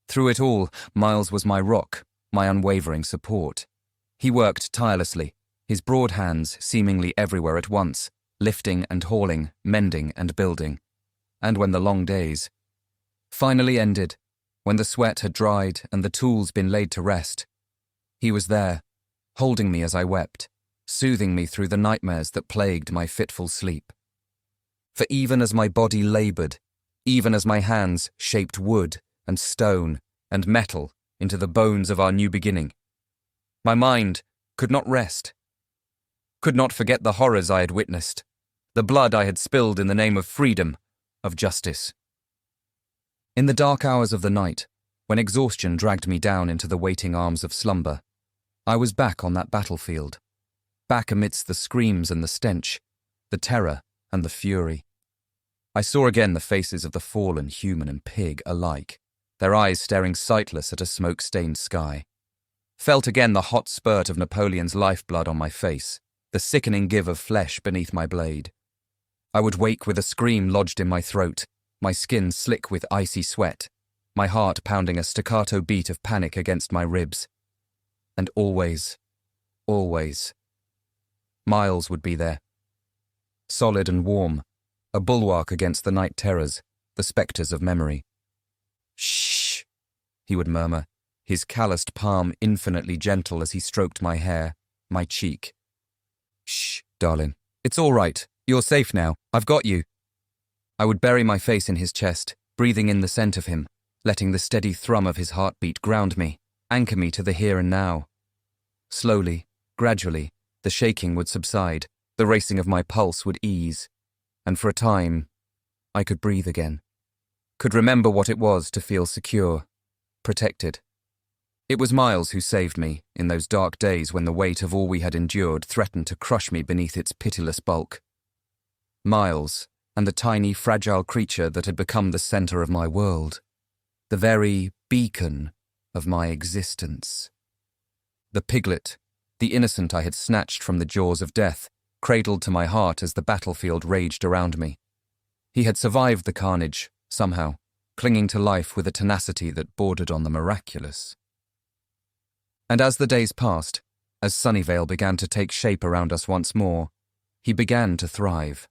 Through it all, Miles was my rock, my unwavering support. He worked tirelessly, his broad hands seemingly everywhere at once, lifting and hauling, mending and building. And when the long days finally ended, when the sweat had dried and the tools been laid to rest, he was there, holding me as I wept, soothing me through the nightmares that plagued my fitful sleep. For even as my body laboured, even as my hands shaped wood and stone and metal into the bones of our new beginning, my mind could not rest, could not forget the horrors I had witnessed, the blood I had spilled in the name of freedom, of justice. In the dark hours of the night, when exhaustion dragged me down into the waiting arms of slumber, I was back on that battlefield, back amidst the screams and the stench, the terror and the fury. I saw again the faces of the fallen human and pig alike, their eyes staring sightless at a smoke-stained sky. Felt again the hot spurt of Napoleon's lifeblood on my face, the sickening give of flesh beneath my blade. I would wake with a scream lodged in my throat, my skin slick with icy sweat, my heart pounding a staccato beat of panic against my ribs. And always, Miles would be there. Solid and warm, a bulwark against the night terrors, the spectres of memory. "Shh," he would murmur, his calloused palm infinitely gentle as he stroked my hair, my cheek. "Shh, darling. It's all right. You're safe now. I've got you." I would bury my face in his chest, breathing in the scent of him, letting the steady thrum of his heartbeat ground me, anchor me to the here and now. Slowly, gradually, the shaking would subside, the racing of my pulse would ease, and for a time, I could breathe again, could remember what it was to feel secure, protected. It was Miles who saved me in those dark days when the weight of all we had endured threatened to crush me beneath its pitiless bulk. Miles, and the tiny, fragile creature that had become the centre of my world, the very beacon of my existence. The piglet, the innocent I had snatched from the jaws of death, cradled to my heart as the battlefield raged around me. He had survived the carnage, somehow, clinging to life with a tenacity that bordered on the miraculous. And as the days passed, as Sunnyvale began to take shape around us once more, he began to thrive,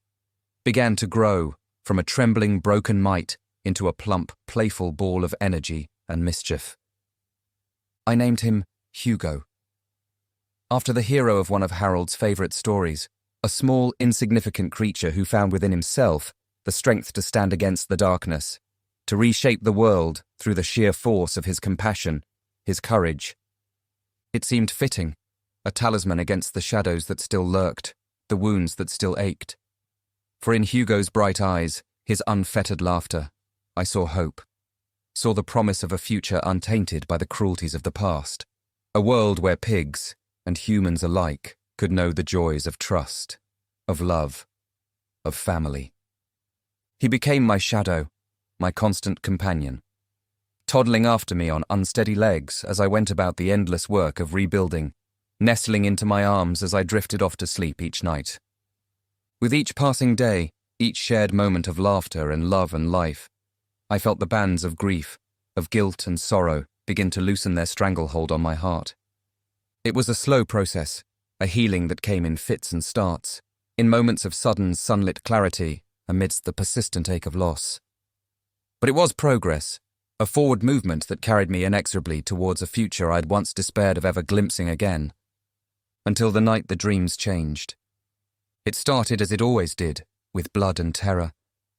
began to grow from a trembling, broken mite into a plump, playful ball of energy and mischief. I named him Hugo, after the hero of one of Harold's favourite stories, a small, insignificant creature who found within himself the strength to stand against the darkness, to reshape the world through the sheer force of his compassion, his courage. It seemed fitting, a talisman against the shadows that still lurked, the wounds that still ached. For in Hugo's bright eyes, his unfettered laughter, I saw hope, saw the promise of a future untainted by the cruelties of the past, a world where pigs and humans alike could know the joys of trust, of love, of family. He became my shadow, my constant companion, toddling after me on unsteady legs as I went about the endless work of rebuilding, nestling into my arms as I drifted off to sleep each night. With each passing day, each shared moment of laughter and love and life, I felt the bands of grief, of guilt and sorrow begin to loosen their stranglehold on my heart. It was a slow process, a healing that came in fits and starts, in moments of sudden sunlit clarity amidst the persistent ache of loss. But it was progress, a forward movement that carried me inexorably towards a future I had once despaired of ever glimpsing again. Until the night the dreams changed. It started as it always did, with blood and terror,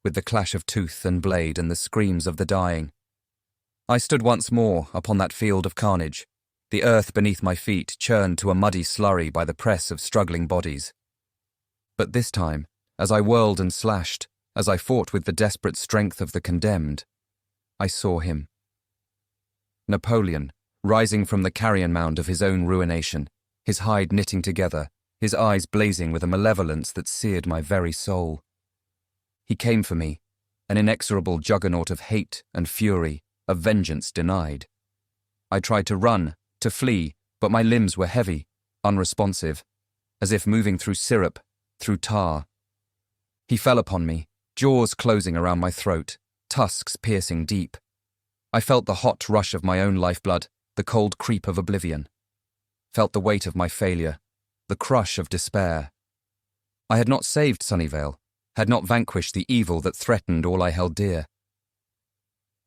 with the clash of tooth and blade and the screams of the dying. I stood once more upon that field of carnage, the earth beneath my feet churned to a muddy slurry by the press of struggling bodies. But this time, as I whirled and slashed, as I fought with the desperate strength of the condemned, I saw him. Napoleon, rising from the carrion mound of his own ruination, his hide knitting together, his eyes blazing with a malevolence that seared my very soul. He came for me, an inexorable juggernaut of hate and fury, of vengeance denied. I tried to run, to flee, but my limbs were heavy, unresponsive, as if moving through syrup, through tar. He fell upon me, jaws closing around my throat, tusks piercing deep. I felt the hot rush of my own lifeblood, the cold creep of oblivion. Felt the weight of my failure, the crush of despair. I had not saved Sunnyvale, had not vanquished the evil that threatened all I held dear.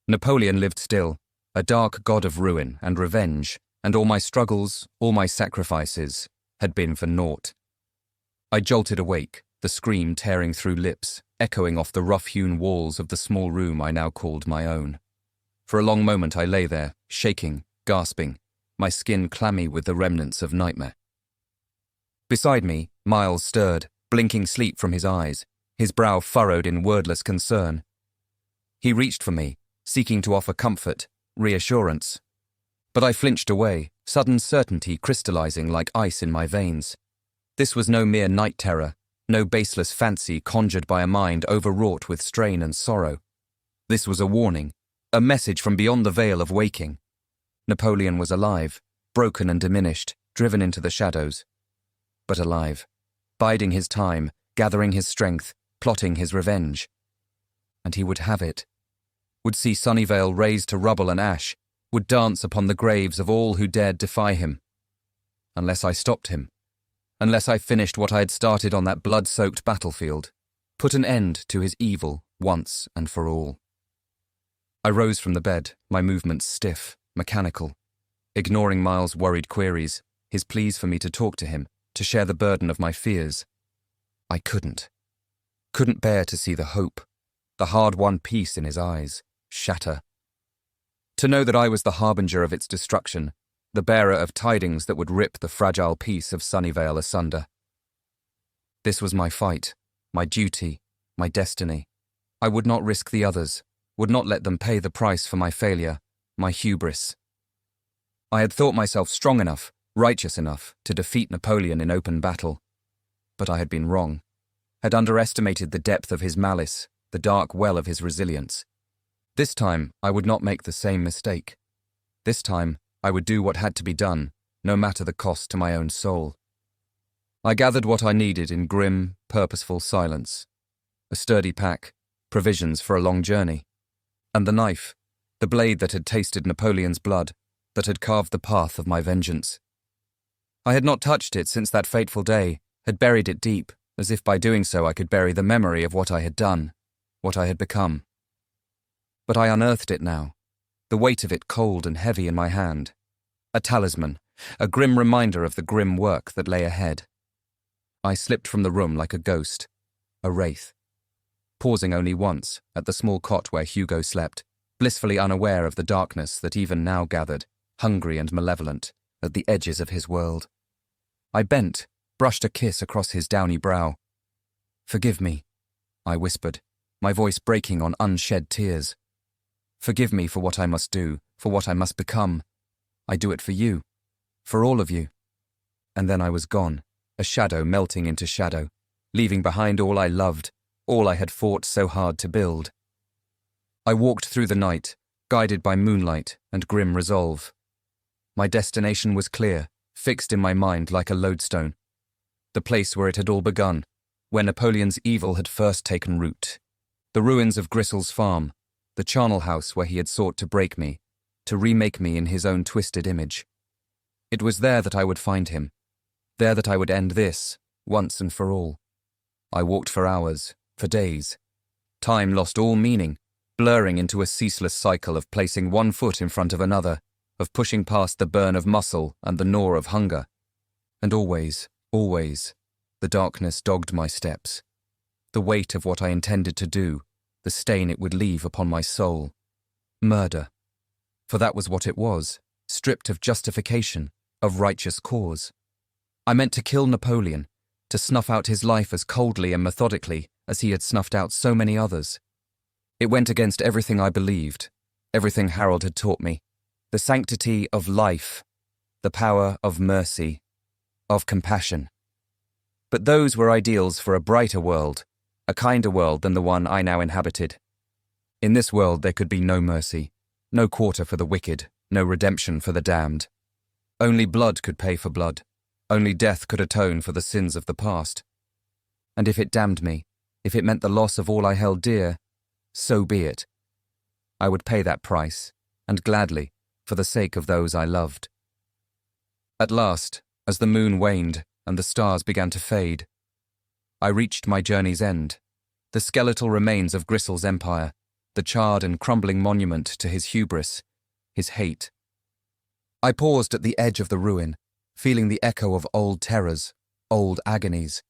Napoleon lived still, a dark god of ruin and revenge, and all my struggles, all my sacrifices, had been for naught. I jolted awake, the scream tearing through lips, echoing off the rough-hewn walls of the small room I now called my own. For a long moment I lay there, shaking, gasping, my skin clammy with the remnants of nightmare. Beside me, Miles stirred, blinking sleep from his eyes, his brow furrowed in wordless concern. He reached for me, seeking to offer comfort, reassurance. But I flinched away, sudden certainty crystallizing like ice in my veins. This was no mere night terror, no baseless fancy conjured by a mind overwrought with strain and sorrow. This was a warning, a message from beyond the veil of waking. Napoleon was alive, broken and diminished, driven into the shadows. But alive, biding his time, gathering his strength, plotting his revenge. And he would have it. Would see Sunnyvale razed to rubble and ash, would dance upon the graves of all who dared defy him. Unless I stopped him. Unless I finished what I had started on that blood-soaked battlefield, put an end to his evil once and for all. I rose from the bed, my movements stiff, mechanical, ignoring Miles' worried queries, his pleas for me to talk to him, to share the burden of my fears. I couldn't bear to see the hope, the hard-won peace in his eyes, shatter. To know that I was the harbinger of its destruction, the bearer of tidings that would rip the fragile peace of Sunnyvale asunder. This was my fight, my duty, my destiny. I would not risk the others, would not let them pay the price for my failure, my hubris. I had thought myself strong enough, righteous enough, to defeat Napoleon in open battle. But I had been wrong, had underestimated the depth of his malice, the dark well of his resilience. This time, I would not make the same mistake. This time, I would do what had to be done, no matter the cost to my own soul. I gathered what I needed in grim, purposeful silence. A sturdy pack, provisions for a long journey, and the knife, the blade that had tasted Napoleon's blood, that had carved the path of my vengeance. I had not touched it since that fateful day, had buried it deep, as if by doing so I could bury the memory of what I had done, what I had become. But I unearthed it now, the weight of it cold and heavy in my hand. A talisman, a grim reminder of the grim work that lay ahead. I slipped from the room like a ghost, a wraith, pausing only once at the small cot where Hugo slept, blissfully unaware of the darkness that even now gathered, hungry and malevolent, at the edges of his world. I bent, brushed a kiss across his downy brow. "Forgive me," I whispered, my voice breaking on unshed tears. "Forgive me for what I must do, for what I must become. I do it for you, for all of you." And then I was gone, a shadow melting into shadow, leaving behind all I loved, all I had fought so hard to build. I walked through the night, guided by moonlight and grim resolve. My destination was clear, fixed in my mind like a lodestone. The place where it had all begun, where Napoleon's evil had first taken root. The ruins of Gristle's farm, the charnel house where he had sought to break me, to remake me in his own twisted image. It was there that I would find him, there that I would end this, once and for all. I walked for hours, for days. Time lost all meaning, blurring into a ceaseless cycle of placing one foot in front of another, of pushing past the burn of muscle and the gnaw of hunger. And always, the darkness dogged my steps. The weight of what I intended to do, the stain it would leave upon my soul. Murder. For that was what it was, stripped of justification, of righteous cause. I meant to kill Napoleon, to snuff out his life as coldly and methodically as he had snuffed out so many others. It went against everything I believed, everything Harold had taught me. the sanctity of life, the power of mercy, of compassion. But those were ideals for a brighter world, a kinder world than the one I now inhabited. In this world there could be no mercy, no quarter for the wicked, no redemption for the damned. Only blood could pay for blood. Only death could atone for the sins of the past. And if it damned me, if it meant the loss of all I held dear, so be it. I would pay that price, and gladly, for the sake of those I loved. At last, as the moon waned and the stars began to fade, I reached my journey's end, the skeletal remains of Gristle's empire, the charred and crumbling monument to his hubris, his hate. I paused at the edge of the ruin, feeling the echo of old terrors, old agonies.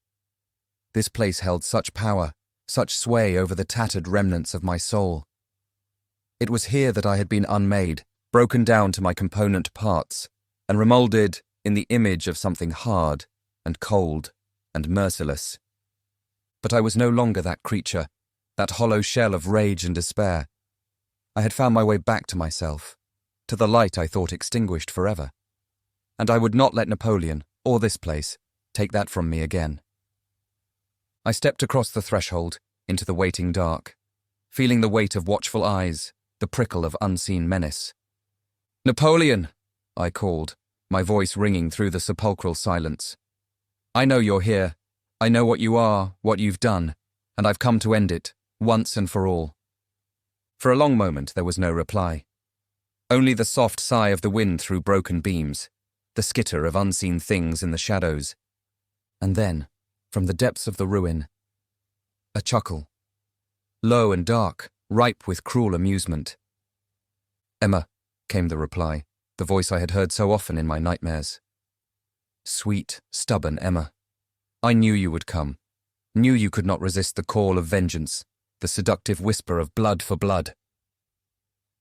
This place held such power, such sway over the tattered remnants of my soul. It was here that I had been unmade, broken down to my component parts, and remolded in the image of something hard and cold and merciless. But I was no longer that creature, that hollow shell of rage and despair. I had found my way back to myself, to the light I thought extinguished forever. And I would not let Napoleon, or this place, take that from me again. I stepped across the threshold, into the waiting dark, feeling the weight of watchful eyes, the prickle of unseen menace. "Napoleon!" I called, my voice ringing through the sepulchral silence. "I know you're here. I know what you are, what you've done, and I've come to end it, once and for all." For a long moment there was no reply. Only the soft sigh of the wind through broken beams, the skitter of unseen things in the shadows. And then, from the depths of the ruin, a chuckle. Low and dark, ripe with cruel amusement. "Emma," came the reply, the voice I had heard so often in my nightmares. Sweet, stubborn Emma. I knew you would come, knew you could not resist the call of vengeance, the seductive whisper of blood for blood.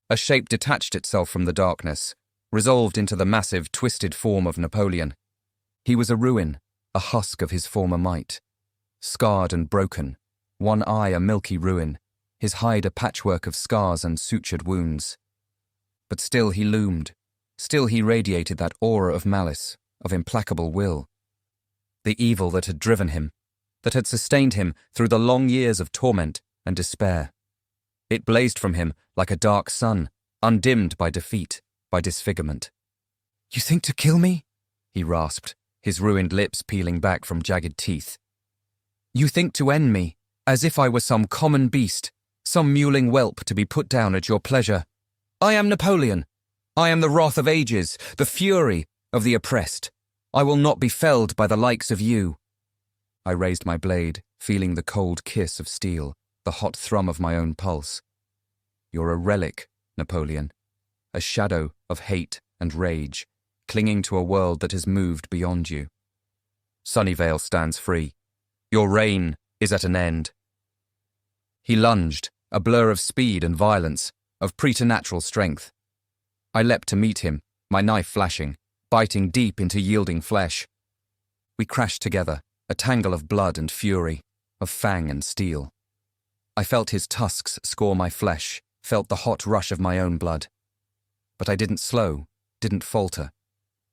A shape detached itself from the darkness, resolved into the massive, twisted form of Napoleon. He was a ruin, a husk of his former might. Scarred and broken, one eye a milky ruin, his hide a patchwork of scars and sutured wounds. But still he loomed, still he radiated that aura of malice, of implacable will. The evil that had driven him, that had sustained him through the long years of torment and despair. It blazed from him like a dark sun, undimmed by defeat, by disfigurement. "You think to kill me?" he rasped, his ruined lips peeling back from jagged teeth. "You think to end me, as if I were some common beast, some mewling whelp to be put down at your pleasure. I am Napoleon. I am the wrath of ages, the fury of the oppressed. I will not be felled by the likes of you." I raised my blade, feeling the cold kiss of steel, the hot thrum of my own pulse. "You're a relic, Napoleon, a shadow of hate and rage, clinging to a world that has moved beyond you. Sunnyvale stands free. Your reign is at an end." He lunged, a blur of speed and violence, of preternatural strength. I leapt to meet him, my knife flashing, biting deep into yielding flesh. We crashed together, a tangle of blood and fury, of fang and steel. I felt his tusks score my flesh, felt the hot rush of my own blood. But I didn't slow, didn't falter.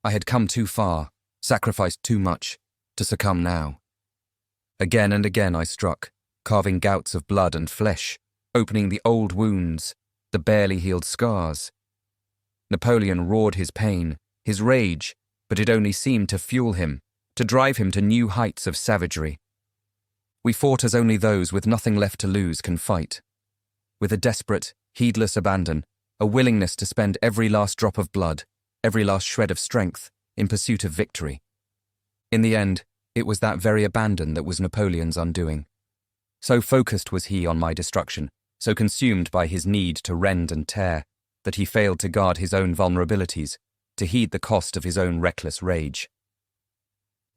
I had come too far, sacrificed too much, to succumb now. Again and again I struck, carving gouts of blood and flesh, opening the old wounds, the barely healed scars. Napoleon roared his pain, his rage, but it only seemed to fuel him, to drive him to new heights of savagery. We fought as only those with nothing left to lose can fight. With a desperate, heedless abandon, a willingness to spend every last drop of blood, every last shred of strength, in pursuit of victory. In the end, it was that very abandon that was Napoleon's undoing. So focused was he on my destruction, so consumed by his need to rend and tear, that he failed to guard his own vulnerabilities, to heed the cost of his own reckless rage.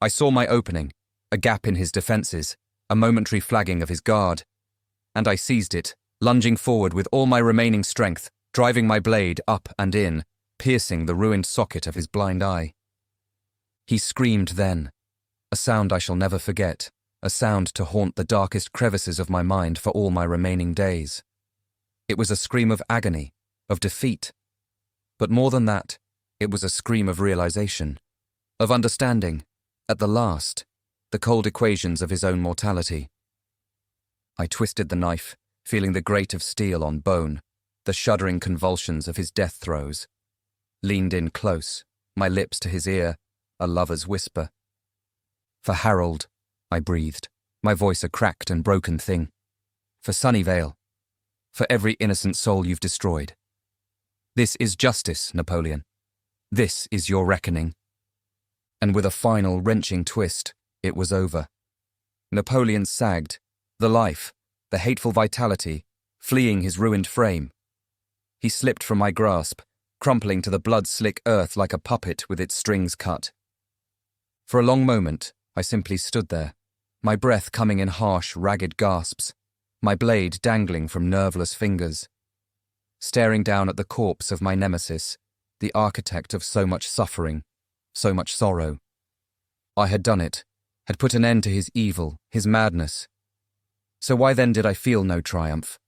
I saw my opening, a gap in his defences, a momentary flagging of his guard, and I seized it, lunging forward with all my remaining strength, driving my blade up and in, piercing the ruined socket of his blind eye. He screamed then, a sound I shall never forget, a sound to haunt the darkest crevices of my mind for all my remaining days. It was a scream of agony, of defeat. But more than that, it was a scream of realization, of understanding, at the last, the cold equations of his own mortality. I twisted the knife, feeling the grate of steel on bone, the shuddering convulsions of his death throes. Leaned in close, my lips to his ear, a lover's whisper. For Harold, I breathed, my voice a cracked and broken thing. For Sunnyvale. For every innocent soul you've destroyed. This is justice, Napoleon. This is your reckoning. And with a final wrenching twist, it was over. Napoleon sagged, the life, the hateful vitality, fleeing his ruined frame. He slipped from my grasp, crumpling to the blood-slick earth like a puppet with its strings cut. For a long moment, I simply stood there, my breath coming in harsh, ragged gasps, my blade dangling from nerveless fingers, staring down at the corpse of my nemesis, the architect of so much suffering, so much sorrow. I had done it, had put an end to his evil, his madness. So why then did I feel no triumph,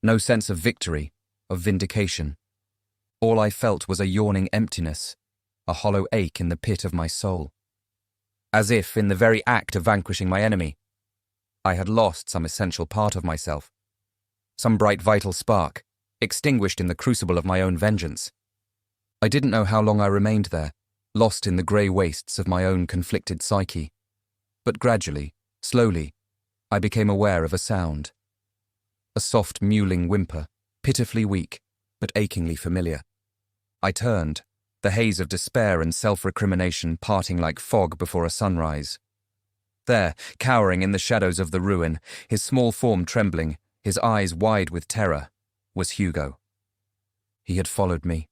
no sense of victory, of vindication? All I felt was a yawning emptiness, a hollow ache in the pit of my soul. As if, in the very act of vanquishing my enemy, I had lost some essential part of myself, some bright vital spark, extinguished in the crucible of my own vengeance. I didn't know how long I remained there, lost in the grey wastes of my own conflicted psyche. But gradually, slowly, I became aware of a sound. A soft mewling whimper, pitifully weak, but achingly familiar. I turned, the haze of despair and self-recrimination parting like fog before a sunrise. There, cowering in the shadows of the ruin, his small form trembling, his eyes wide with terror, was Hugo. He had followed me.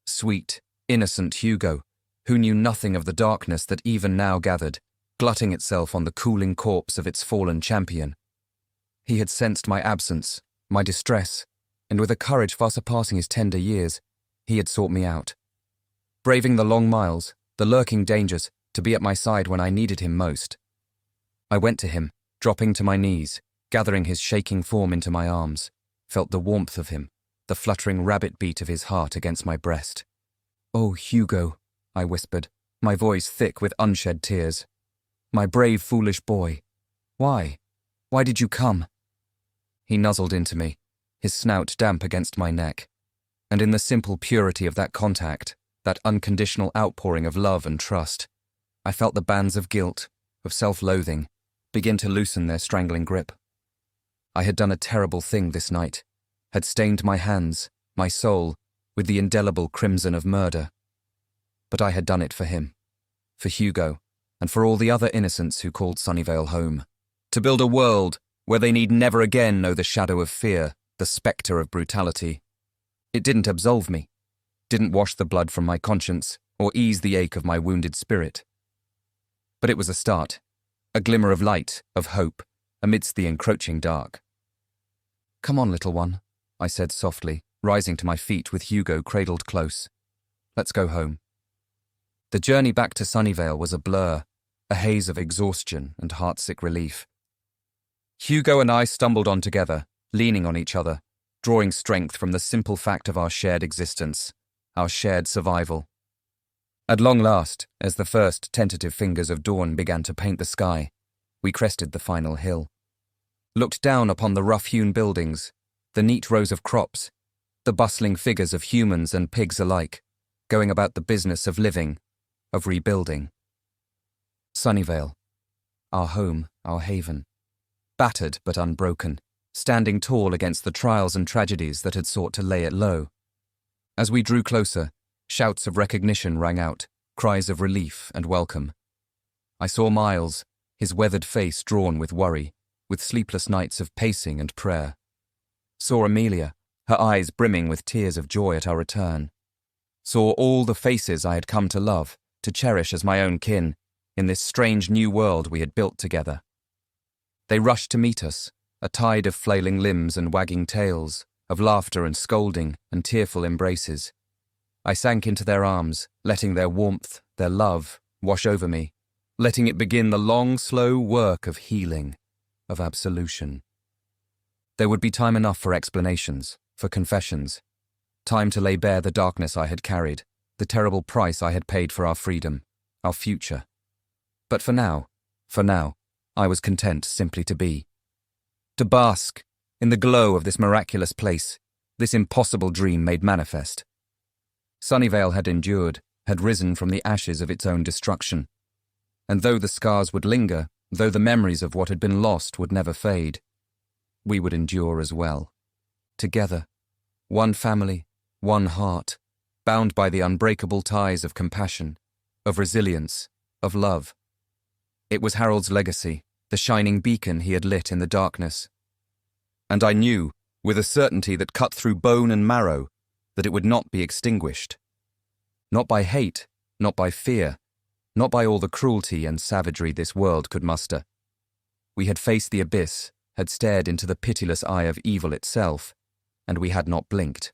Sweet, innocent Hugo, who knew nothing of the darkness that even now gathered, glutting itself on the cooling corpse of its fallen champion. He had sensed my absence, my distress, and with a courage far surpassing his tender years, he had sought me out. Braving the long miles, the lurking dangers, to be at my side when I needed him most. I went to him, dropping to my knees, gathering his shaking form into my arms, felt the warmth of him, the fluttering rabbit beat of his heart against my breast. "Oh, Hugo," I whispered, my voice thick with unshed tears. "My brave, foolish boy. Why? Why did you come?" He nuzzled into me, his snout damp against my neck, and in the simple purity of that contact, that unconditional outpouring of love and trust, I felt the bands of guilt, of self-loathing, begin to loosen their strangling grip. I had done a terrible thing this night, had stained my hands, my soul, with the indelible crimson of murder. But I had done it for him, for Hugo, and for all the other innocents who called Sunnyvale home, to build a world where they need never again know the shadow of fear, the spectre of brutality. It didn't absolve me, didn't wash the blood from my conscience, or ease the ache of my wounded spirit. But it was a start, a glimmer of light, of hope, amidst the encroaching dark. "Come on, little one," I said softly, rising to my feet with Hugo cradled close. "Let's go home." The journey back to Sunnyvale was a blur, a haze of exhaustion and heartsick relief. Hugo and I stumbled on together, leaning on each other, drawing strength from the simple fact of our shared existence, our shared survival. At long last, as the first tentative fingers of dawn began to paint the sky, we crested the final hill. Looked down upon the rough-hewn buildings, the neat rows of crops, the bustling figures of humans and pigs alike, going about the business of living, of rebuilding. Sunnyvale, our home, our haven, battered but unbroken, standing tall against the trials and tragedies that had sought to lay it low. As we drew closer, shouts of recognition rang out, cries of relief and welcome. I saw Miles, his weathered face drawn with worry, with sleepless nights of pacing and prayer. Saw Amelia, her eyes brimming with tears of joy at our return. Saw all the faces I had come to love, to cherish as my own kin, in this strange new world we had built together. They rushed to meet us, a tide of flailing limbs and wagging tails, of laughter and scolding and tearful embraces. I sank into their arms, letting their warmth, their love, wash over me, letting it begin the long, slow work of healing, of absolution. There would be time enough for explanations, for confessions. Time to lay bare the darkness I had carried, the terrible price I had paid for our freedom, our future. But for now, I was content simply to be. To bask in the glow of this miraculous place, this impossible dream made manifest. Sunnyvale had endured, had risen from the ashes of its own destruction. And though the scars would linger, though the memories of what had been lost would never fade, we would endure as well. Together, one family, one heart, bound by the unbreakable ties of compassion, of resilience, of love. It was Harold's legacy, the shining beacon he had lit in the darkness. And I knew, with a certainty that cut through bone and marrow, that it would not be extinguished. Not by hate, not by fear, not by all the cruelty and savagery this world could muster. We had faced the abyss, had stared into the pitiless eye of evil itself, and we had not blinked,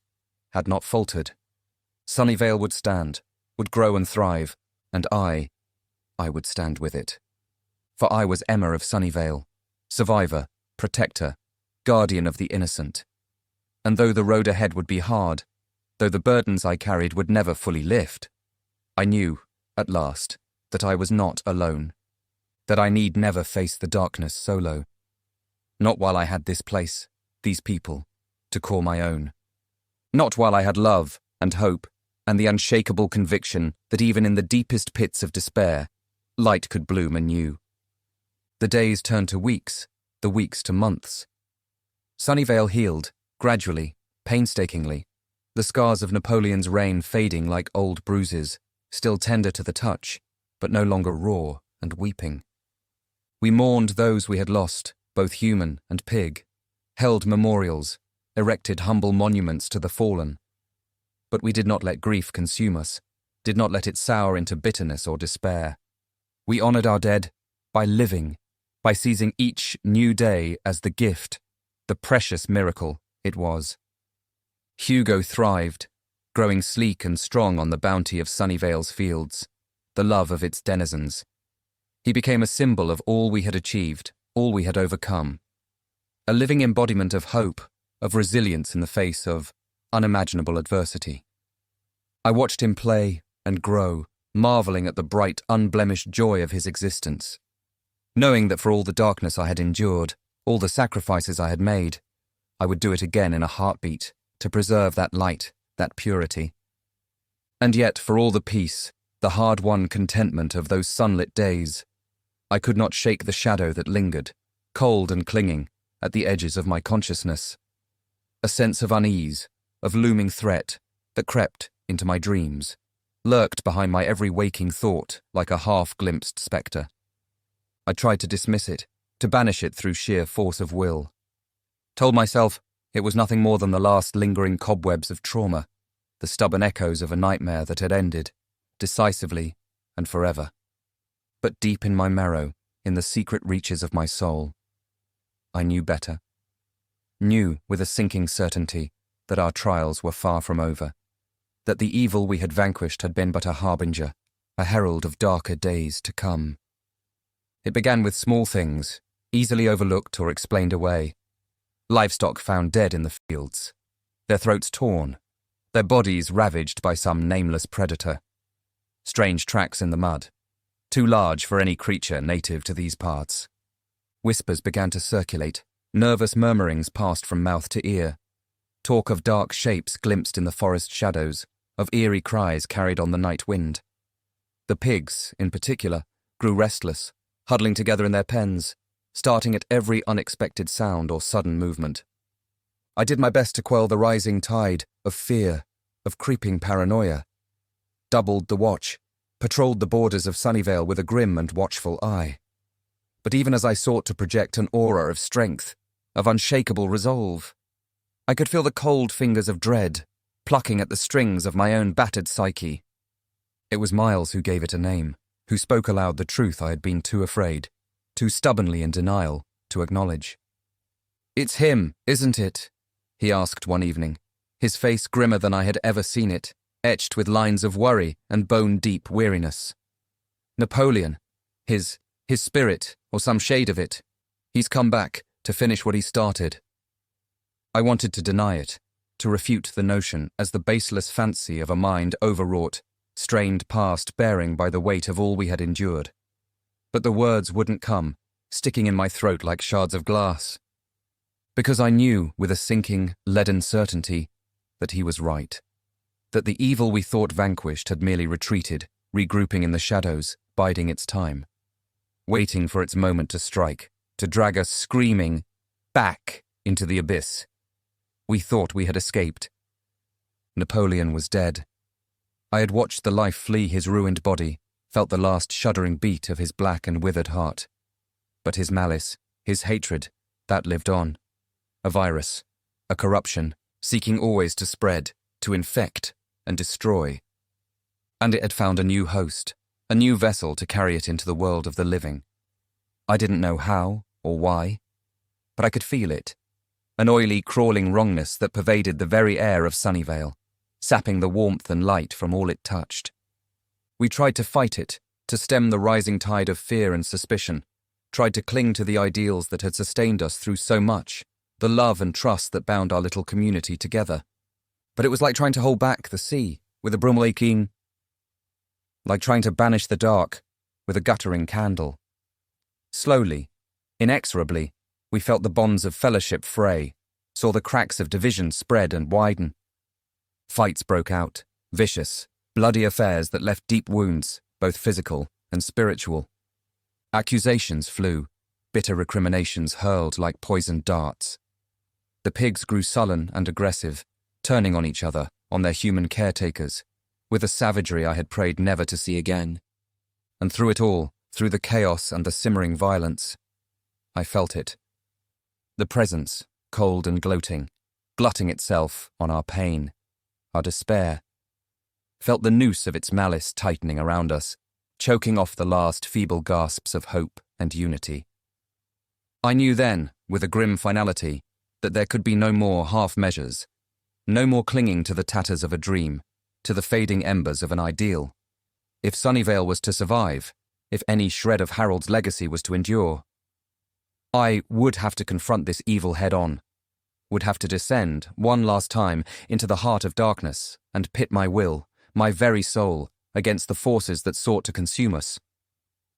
had not faltered. Sunnyvale would stand, would grow and thrive, and I would stand with it. For I was Emma of Sunnyvale, survivor, protector, guardian of the innocent. And though the road ahead would be hard, though the burdens I carried would never fully lift, I knew, at last, that I was not alone, that I need never face the darkness solo. Not while I had this place, these people, to call my own. Not while I had love and hope and the unshakable conviction that even in the deepest pits of despair, light could bloom anew. The days turned to weeks, the weeks to months. Sunnyvale healed, gradually, painstakingly, the scars of Napoleon's reign fading like old bruises, still tender to the touch, but no longer raw and weeping. We mourned those we had lost, both human and pig, held memorials, erected humble monuments to the fallen. But we did not let grief consume us, did not let it sour into bitterness or despair. We honored our dead by living, by seizing each new day as the gift, the precious miracle it was. Hugo thrived, growing sleek and strong on the bounty of Sunnyvale's fields, the love of its denizens. He became a symbol of all we had achieved, all we had overcome. A living embodiment of hope, of resilience in the face of unimaginable adversity. I watched him play and grow, marveling at the bright, unblemished joy of his existence. Knowing that for all the darkness I had endured, all the sacrifices I had made, I would do it again in a heartbeat, to preserve that light, that purity. And yet, for all the peace, the hard-won contentment of those sunlit days, I could not shake the shadow that lingered, cold and clinging, at the edges of my consciousness. A sense of unease, of looming threat, that crept into my dreams, lurked behind my every waking thought like a half-glimpsed spectre. I tried to dismiss it, to banish it through sheer force of will. Told myself it was nothing more than the last lingering cobwebs of trauma, the stubborn echoes of a nightmare that had ended, decisively and forever. But deep in my marrow, in the secret reaches of my soul, I knew better. Knew with a sinking certainty that our trials were far from over, that the evil we had vanquished had been but a harbinger, a herald of darker days to come. It began with small things, easily overlooked or explained away. Livestock found dead in the fields, their throats torn, their bodies ravaged by some nameless predator. Strange tracks in the mud, too large for any creature native to these parts. Whispers began to circulate, nervous murmurings passed from mouth to ear. Talk of dark shapes glimpsed in the forest shadows, of eerie cries carried on the night wind. The pigs, in particular, grew restless, huddling together in their pens, starting at every unexpected sound or sudden movement. I did my best to quell the rising tide of fear, of creeping paranoia. Doubled the watch, patrolled the borders of Sunnyvale with a grim and watchful eye. But even as I sought to project an aura of strength, of unshakable resolve, I could feel the cold fingers of dread plucking at the strings of my own battered psyche. It was Miles who gave it a name, who spoke aloud the truth I had been too afraid, too stubbornly in denial, to acknowledge. "It's him, isn't it?" he asked one evening, his face grimmer than I had ever seen it, etched with lines of worry and bone-deep weariness. "Napoleon. His spirit, or some shade of it. He's come back to finish what he started." I wanted to deny it, to refute the notion as the baseless fancy of a mind overwrought, strained past bearing by the weight of all we had endured. But the words wouldn't come, sticking in my throat like shards of glass. Because I knew, with a sinking, leaden certainty, that he was right. That the evil we thought vanquished had merely retreated, regrouping in the shadows, biding its time. Waiting for its moment to strike, to drag us screaming back into the abyss. We thought we had escaped. Napoleon was dead. I had watched the life flee his ruined body, felt the last shuddering beat of his black and withered heart. But his malice, his hatred, that lived on. A virus, a corruption, seeking always to spread, to infect and destroy. And it had found a new host, a new vessel to carry it into the world of the living. I didn't know how or why, but I could feel it, an oily, crawling wrongness that pervaded the very air of Sunnyvale, sapping the warmth and light from all it touched. We tried to fight it, to stem the rising tide of fear and suspicion, tried to cling to the ideals that had sustained us through so much, the love and trust that bound our little community together. But it was like trying to hold back the sea with a broom-laking, like trying to banish the dark with a guttering candle. Slowly, inexorably, we felt the bonds of fellowship fray, saw the cracks of division spread and widen. Fights broke out, vicious, bloody affairs that left deep wounds, both physical and spiritual. Accusations flew, bitter recriminations hurled like poisoned darts. The pigs grew sullen and aggressive, turning on each other, on their human caretakers, with a savagery I had prayed never to see again. And through it all, through the chaos and the simmering violence, I felt it. The presence, cold and gloating, glutting itself on our pain, our despair. Felt the noose of its malice tightening around us, choking off the last feeble gasps of hope and unity. I knew then, with a grim finality, that there could be no more half measures, no more clinging to the tatters of a dream, to the fading embers of an ideal. If Sunnyvale was to survive, if any shred of Harold's legacy was to endure, I would have to confront this evil head-on, would have to descend, one last time, into the heart of darkness and pit my will, my very soul, against the forces that sought to consume us.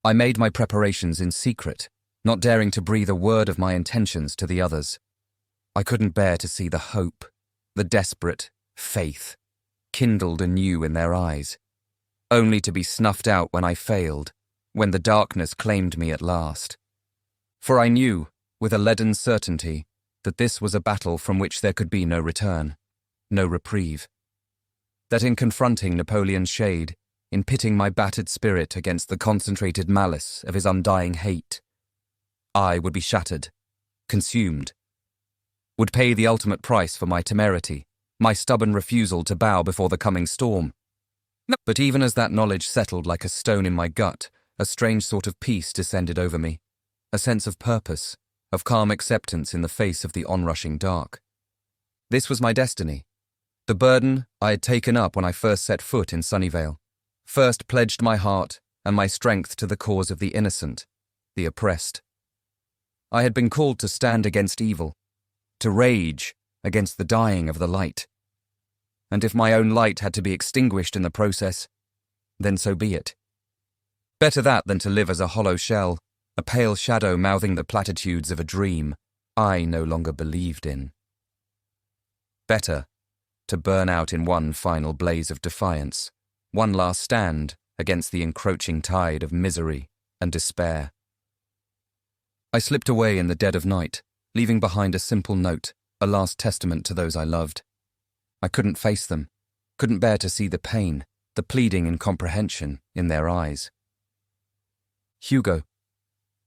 I made my preparations in secret, not daring to breathe a word of my intentions to the others. I couldn't bear to see the hope, the desperate faith, kindled anew in their eyes, only to be snuffed out when I failed, when the darkness claimed me at last. For I knew, with a leaden certainty, that this was a battle from which there could be no return, no reprieve. That in confronting Napoleon's shade, in pitting my battered spirit against the concentrated malice of his undying hate, I would be shattered, consumed, would pay the ultimate price for my temerity, my stubborn refusal to bow before the coming storm. But even as that knowledge settled like a stone in my gut, a strange sort of peace descended over me, a sense of purpose, of calm acceptance in the face of the onrushing dark. This was my destiny, the burden I had taken up when I first set foot in Sunnyvale, first pledged my heart and my strength to the cause of the innocent, the oppressed. I had been called to stand against evil, to rage against the dying of the light. And if my own light had to be extinguished in the process, then so be it. Better that than to live as a hollow shell, a pale shadow mouthing the platitudes of a dream I no longer believed in. Better to burn out in one final blaze of defiance, one last stand against the encroaching tide of misery and despair. I slipped away in the dead of night, leaving behind a simple note, a last testament to those I loved. I couldn't face them, couldn't bear to see the pain, the pleading incomprehension in their eyes. Hugo,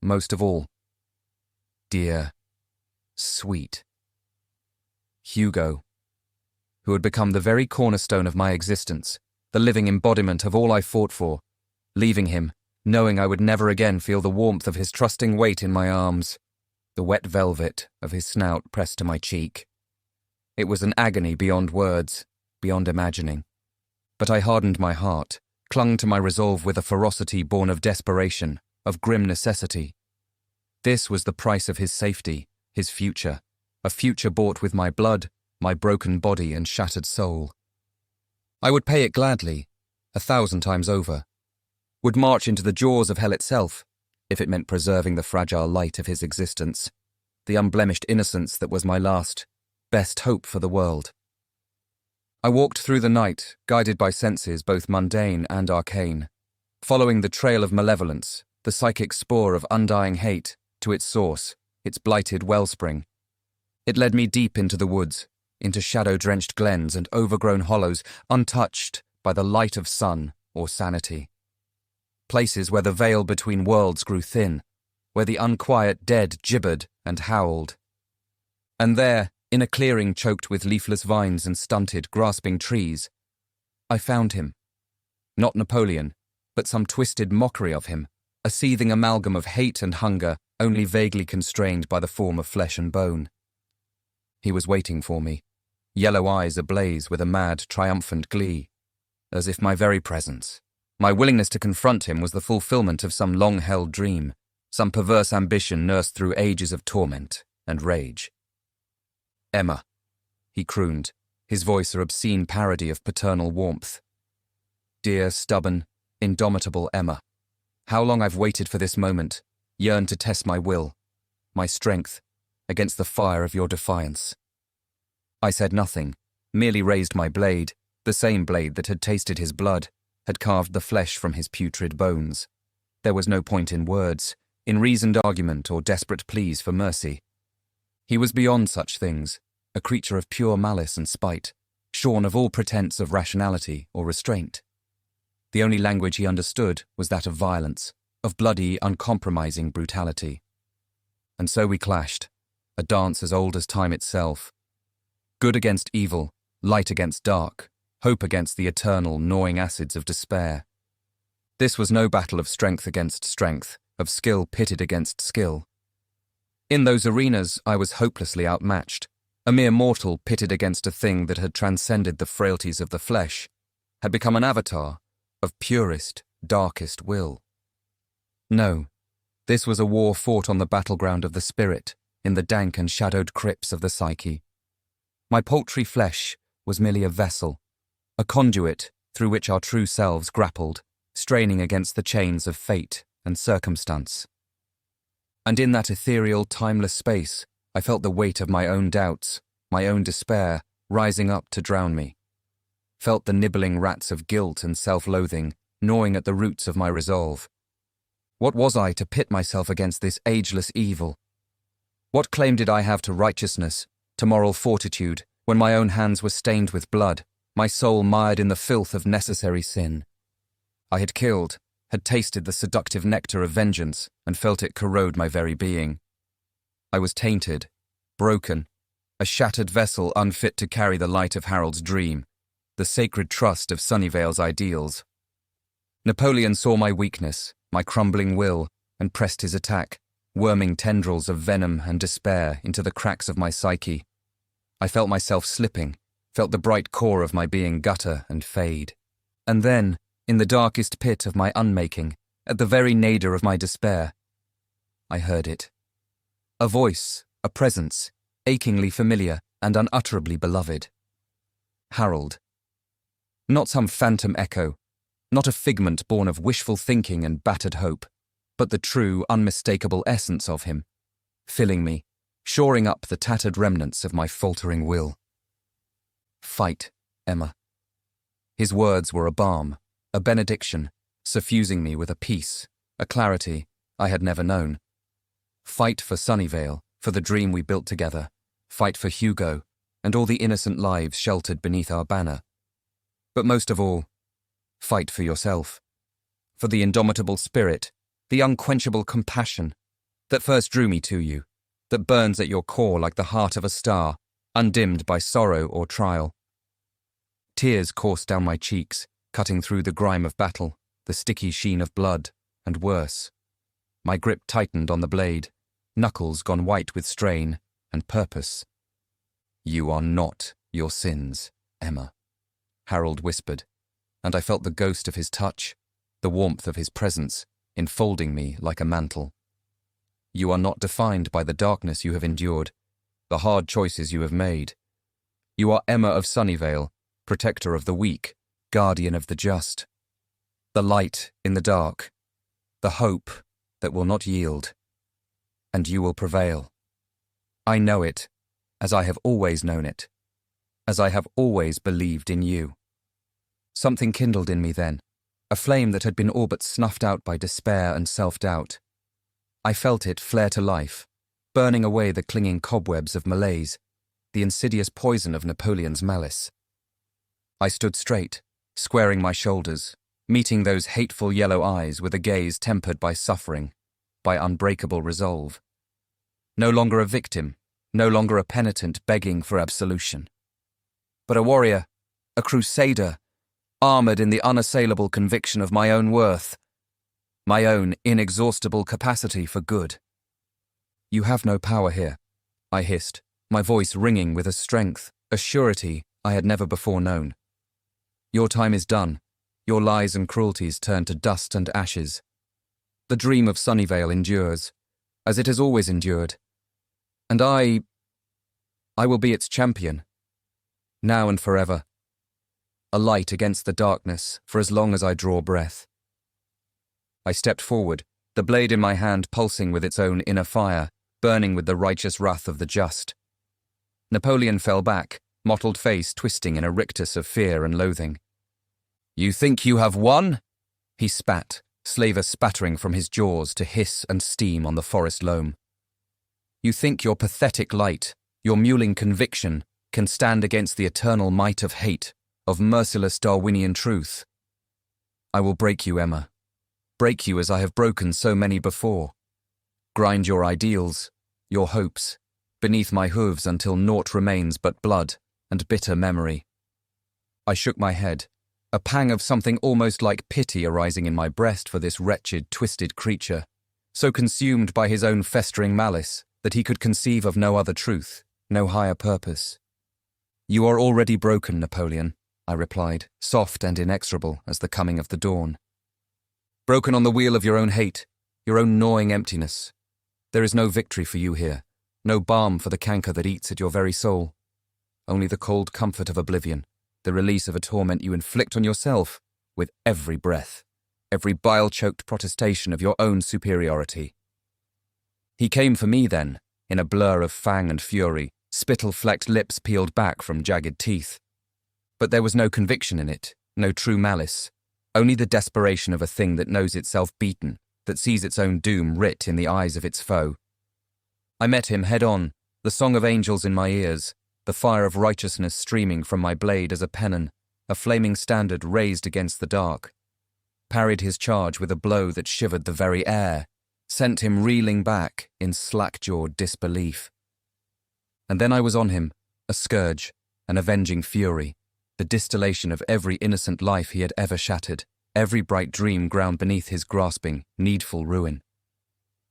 most of all. Dear, sweet Hugo, who had become the very cornerstone of my existence, the living embodiment of all I fought for, leaving him, knowing I would never again feel the warmth of his trusting weight in my arms, the wet velvet of his snout pressed to my cheek. It was an agony beyond words, beyond imagining. But I hardened my heart, clung to my resolve with a ferocity born of desperation, of grim necessity. This was the price of his safety, his future, a future bought with my blood, my broken body and shattered soul. I would pay it gladly, 1,000 times over, would march into the jaws of hell itself, if it meant preserving the fragile light of his existence, the unblemished innocence that was my last, best hope for the world. I walked through the night, guided by senses both mundane and arcane, following the trail of malevolence, the psychic spore of undying hate, to its source, its blighted wellspring. It led me deep into the woods, into shadow-drenched glens and overgrown hollows, untouched by the light of sun or sanity. Places where the veil between worlds grew thin, where the unquiet dead gibbered and howled. And there, in a clearing choked with leafless vines and stunted, grasping trees, I found him. Not Napoleon, but some twisted mockery of him, a seething amalgam of hate and hunger, only vaguely constrained by the form of flesh and bone. He was waiting for me, yellow eyes ablaze with a mad, triumphant glee, as if my very presence, my willingness to confront him, was the fulfillment of some long-held dream, some perverse ambition nursed through ages of torment and rage. "Emma," he crooned, his voice an obscene parody of paternal warmth. "Dear, stubborn, indomitable Emma, how long I've waited for this moment, yearned to test my will, my strength, against the fire of your defiance." I said nothing, merely raised my blade, the same blade that had tasted his blood, had carved the flesh from his putrid bones. There was no point in words, in reasoned argument or desperate pleas for mercy. He was beyond such things, a creature of pure malice and spite, shorn of all pretense of rationality or restraint. The only language he understood was that of violence, of bloody, uncompromising brutality. And so we clashed, a dance as old as time itself. Good against evil, light against dark, hope against the eternal, gnawing acids of despair. This was no battle of strength against strength, of skill pitted against skill. In those arenas I was hopelessly outmatched, a mere mortal pitted against a thing that had transcended the frailties of the flesh, had become an avatar of purest, darkest will. No, this was a war fought on the battleground of the spirit, in the dank and shadowed crypts of the psyche. My paltry flesh was merely a vessel, a conduit through which our true selves grappled, straining against the chains of fate and circumstance. And in that ethereal, timeless space, I felt the weight of my own doubts, my own despair, rising up to drown me. Felt the nibbling rats of guilt and self-loathing gnawing at the roots of my resolve. What was I to pit myself against this ageless evil? What claim did I have to righteousness, to moral fortitude, when my own hands were stained with blood, my soul mired in the filth of necessary sin? I had killed, had tasted the seductive nectar of vengeance, and felt it corrode my very being. I was tainted, broken, a shattered vessel unfit to carry the light of Harold's dream, the sacred trust of Sunnyvale's ideals. Napoleon saw my weakness, my crumbling will, and pressed his attack, worming tendrils of venom and despair into the cracks of my psyche. I felt myself slipping, felt the bright core of my being gutter and fade. And then, in the darkest pit of my unmaking, at the very nadir of my despair, I heard it. A voice, a presence, achingly familiar and unutterably beloved. Harold. Not some phantom echo, not a figment born of wishful thinking and battered hope, but the true, unmistakable essence of him, filling me, shoring up the tattered remnants of my faltering will. Fight, Emma. His words were a balm, a benediction, suffusing me with a peace, a clarity I had never known. Fight for Sunnyvale, for the dream we built together. Fight for Hugo, and all the innocent lives sheltered beneath our banner. But most of all, fight for yourself. For the indomitable spirit, the unquenchable compassion that first drew me to you, that burns at your core like the heart of a star, undimmed by sorrow or trial. Tears coursed down my cheeks, cutting through the grime of battle, the sticky sheen of blood, and worse. My grip tightened on the blade, knuckles gone white with strain and purpose. "You are not your sins, Emma," Harold whispered, and I felt the ghost of his touch, the warmth of his presence, enfolding me like a mantle. "You are not defined by the darkness you have endured, the hard choices you have made. You are Emma of Sunnyvale, protector of the weak, guardian of the just. The light in the dark, the hope that will not yield. And you will prevail. I know it, as I have always known it, as I have always believed in you. Something kindled in me then, a flame that had been all but snuffed out by despair and self-doubt. I felt it flare to life, burning away the clinging cobwebs of malaise, the insidious poison of Napoleon's malice. I stood straight, squaring my shoulders, meeting those hateful yellow eyes with a gaze tempered by suffering, by unbreakable resolve. No longer a victim, no longer a penitent begging for absolution, but a warrior, a crusader, armored in the unassailable conviction of my own worth, my own inexhaustible capacity for good. You have no power here, I hissed, my voice ringing with a strength, a surety I had never before known. Your time is done, your lies and cruelties turn to dust and ashes. The dream of Sunnyvale endures, as it has always endured, and I will be its champion, now and forever. A light against the darkness for as long as I draw breath. I stepped forward, the blade in my hand pulsing with its own inner fire, burning with the righteous wrath of the just. Napoleon fell back, mottled face twisting in a rictus of fear and loathing. You think you have won? He spat, slaver spattering from his jaws to hiss and steam on the forest loam. You think your pathetic light, your mewling conviction, can stand against the eternal might of hate, of merciless Darwinian truth. I will break you, Emma. Break you as I have broken so many before. Grind your ideals, your hopes, beneath my hooves until naught remains but blood and bitter memory. I shook my head, a pang of something almost like pity arising in my breast for this wretched, twisted creature, so consumed by his own festering malice that he could conceive of no other truth, no higher purpose. You are already broken, Napoleon, I replied, soft and inexorable as the coming of the dawn. Broken on the wheel of your own hate, your own gnawing emptiness. There is no victory for you here, no balm for the canker that eats at your very soul. Only the cold comfort of oblivion, the release of a torment you inflict on yourself with every breath, every bile-choked protestation of your own superiority. He came for me then, in a blur of fang and fury, spittle-flecked lips peeled back from jagged teeth. But there was no conviction in it, no true malice, only the desperation of a thing that knows itself beaten, that sees its own doom writ in the eyes of its foe. I met him head-on, the song of angels in my ears, the fire of righteousness streaming from my blade as a pennon, a flaming standard raised against the dark. Parried his charge with a blow that shivered the very air, sent him reeling back in slack-jawed disbelief. And then I was on him, a scourge, an avenging fury, the distillation of every innocent life he had ever shattered, every bright dream ground beneath his grasping, needful ruin.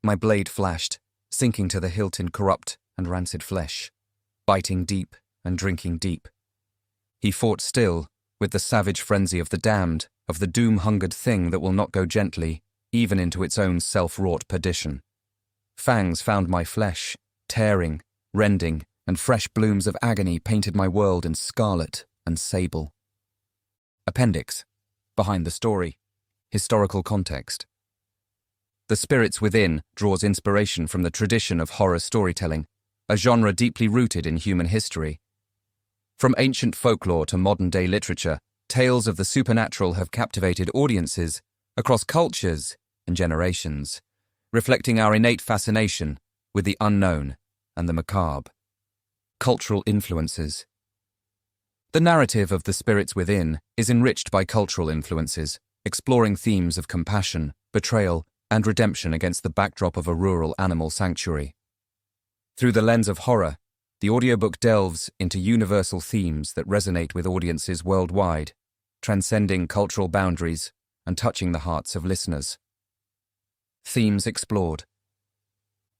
My blade flashed, sinking to the hilt in corrupt and rancid flesh, biting deep and drinking deep. He fought still, with the savage frenzy of the damned, of the doom-hungered thing that will not go gently, even into its own self-wrought perdition. Fangs found my flesh, tearing, rending, and fresh blooms of agony painted my world in scarlet and sable. Appendix. Behind the story. Historical context. The Spirits Within draws inspiration from the tradition of horror storytelling, a genre deeply rooted in human history. From ancient folklore to modern-day literature, tales of the supernatural have captivated audiences across cultures and generations, reflecting our innate fascination with the unknown and the macabre. Cultural influences. The narrative of The Spirits Within is enriched by cultural influences, exploring themes of compassion, betrayal, and redemption against the backdrop of a rural animal sanctuary. Through the lens of horror, the audiobook delves into universal themes that resonate with audiences worldwide, transcending cultural boundaries and touching the hearts of listeners. Themes explored.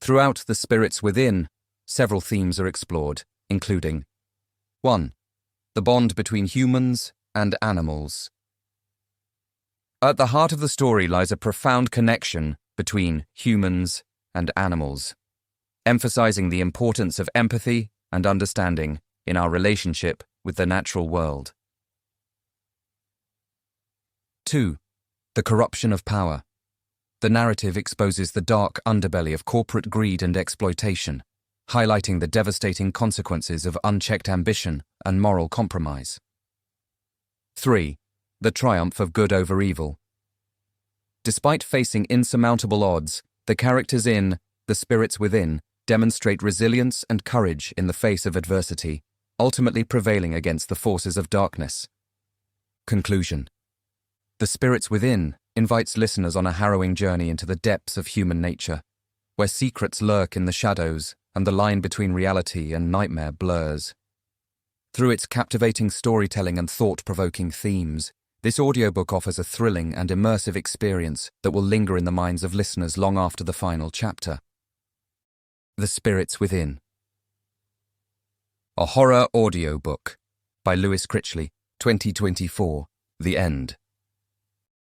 Throughout The Spirits Within, several themes are explored, including 1. The bond between humans and animals. At the heart of the story lies a profound connection between humans and animals, emphasizing the importance of empathy and understanding in our relationship with the natural world. 2. The corruption of power. The narrative exposes the dark underbelly of corporate greed and exploitation, highlighting the devastating consequences of unchecked ambition and moral compromise. 3. The triumph of good over evil. Despite facing insurmountable odds, the characters in The Spirits Within demonstrate resilience and courage in the face of adversity, ultimately prevailing against the forces of darkness. Conclusion. The Spirits Within invites listeners on a harrowing journey into the depths of human nature, where secrets lurk in the shadows and the line between reality and nightmare blurs. Through its captivating storytelling and thought-provoking themes, this audiobook offers a thrilling and immersive experience that will linger in the minds of listeners long after the final chapter. The Spirits Within. A horror audiobook by Lewis Critchley, 2024. The End.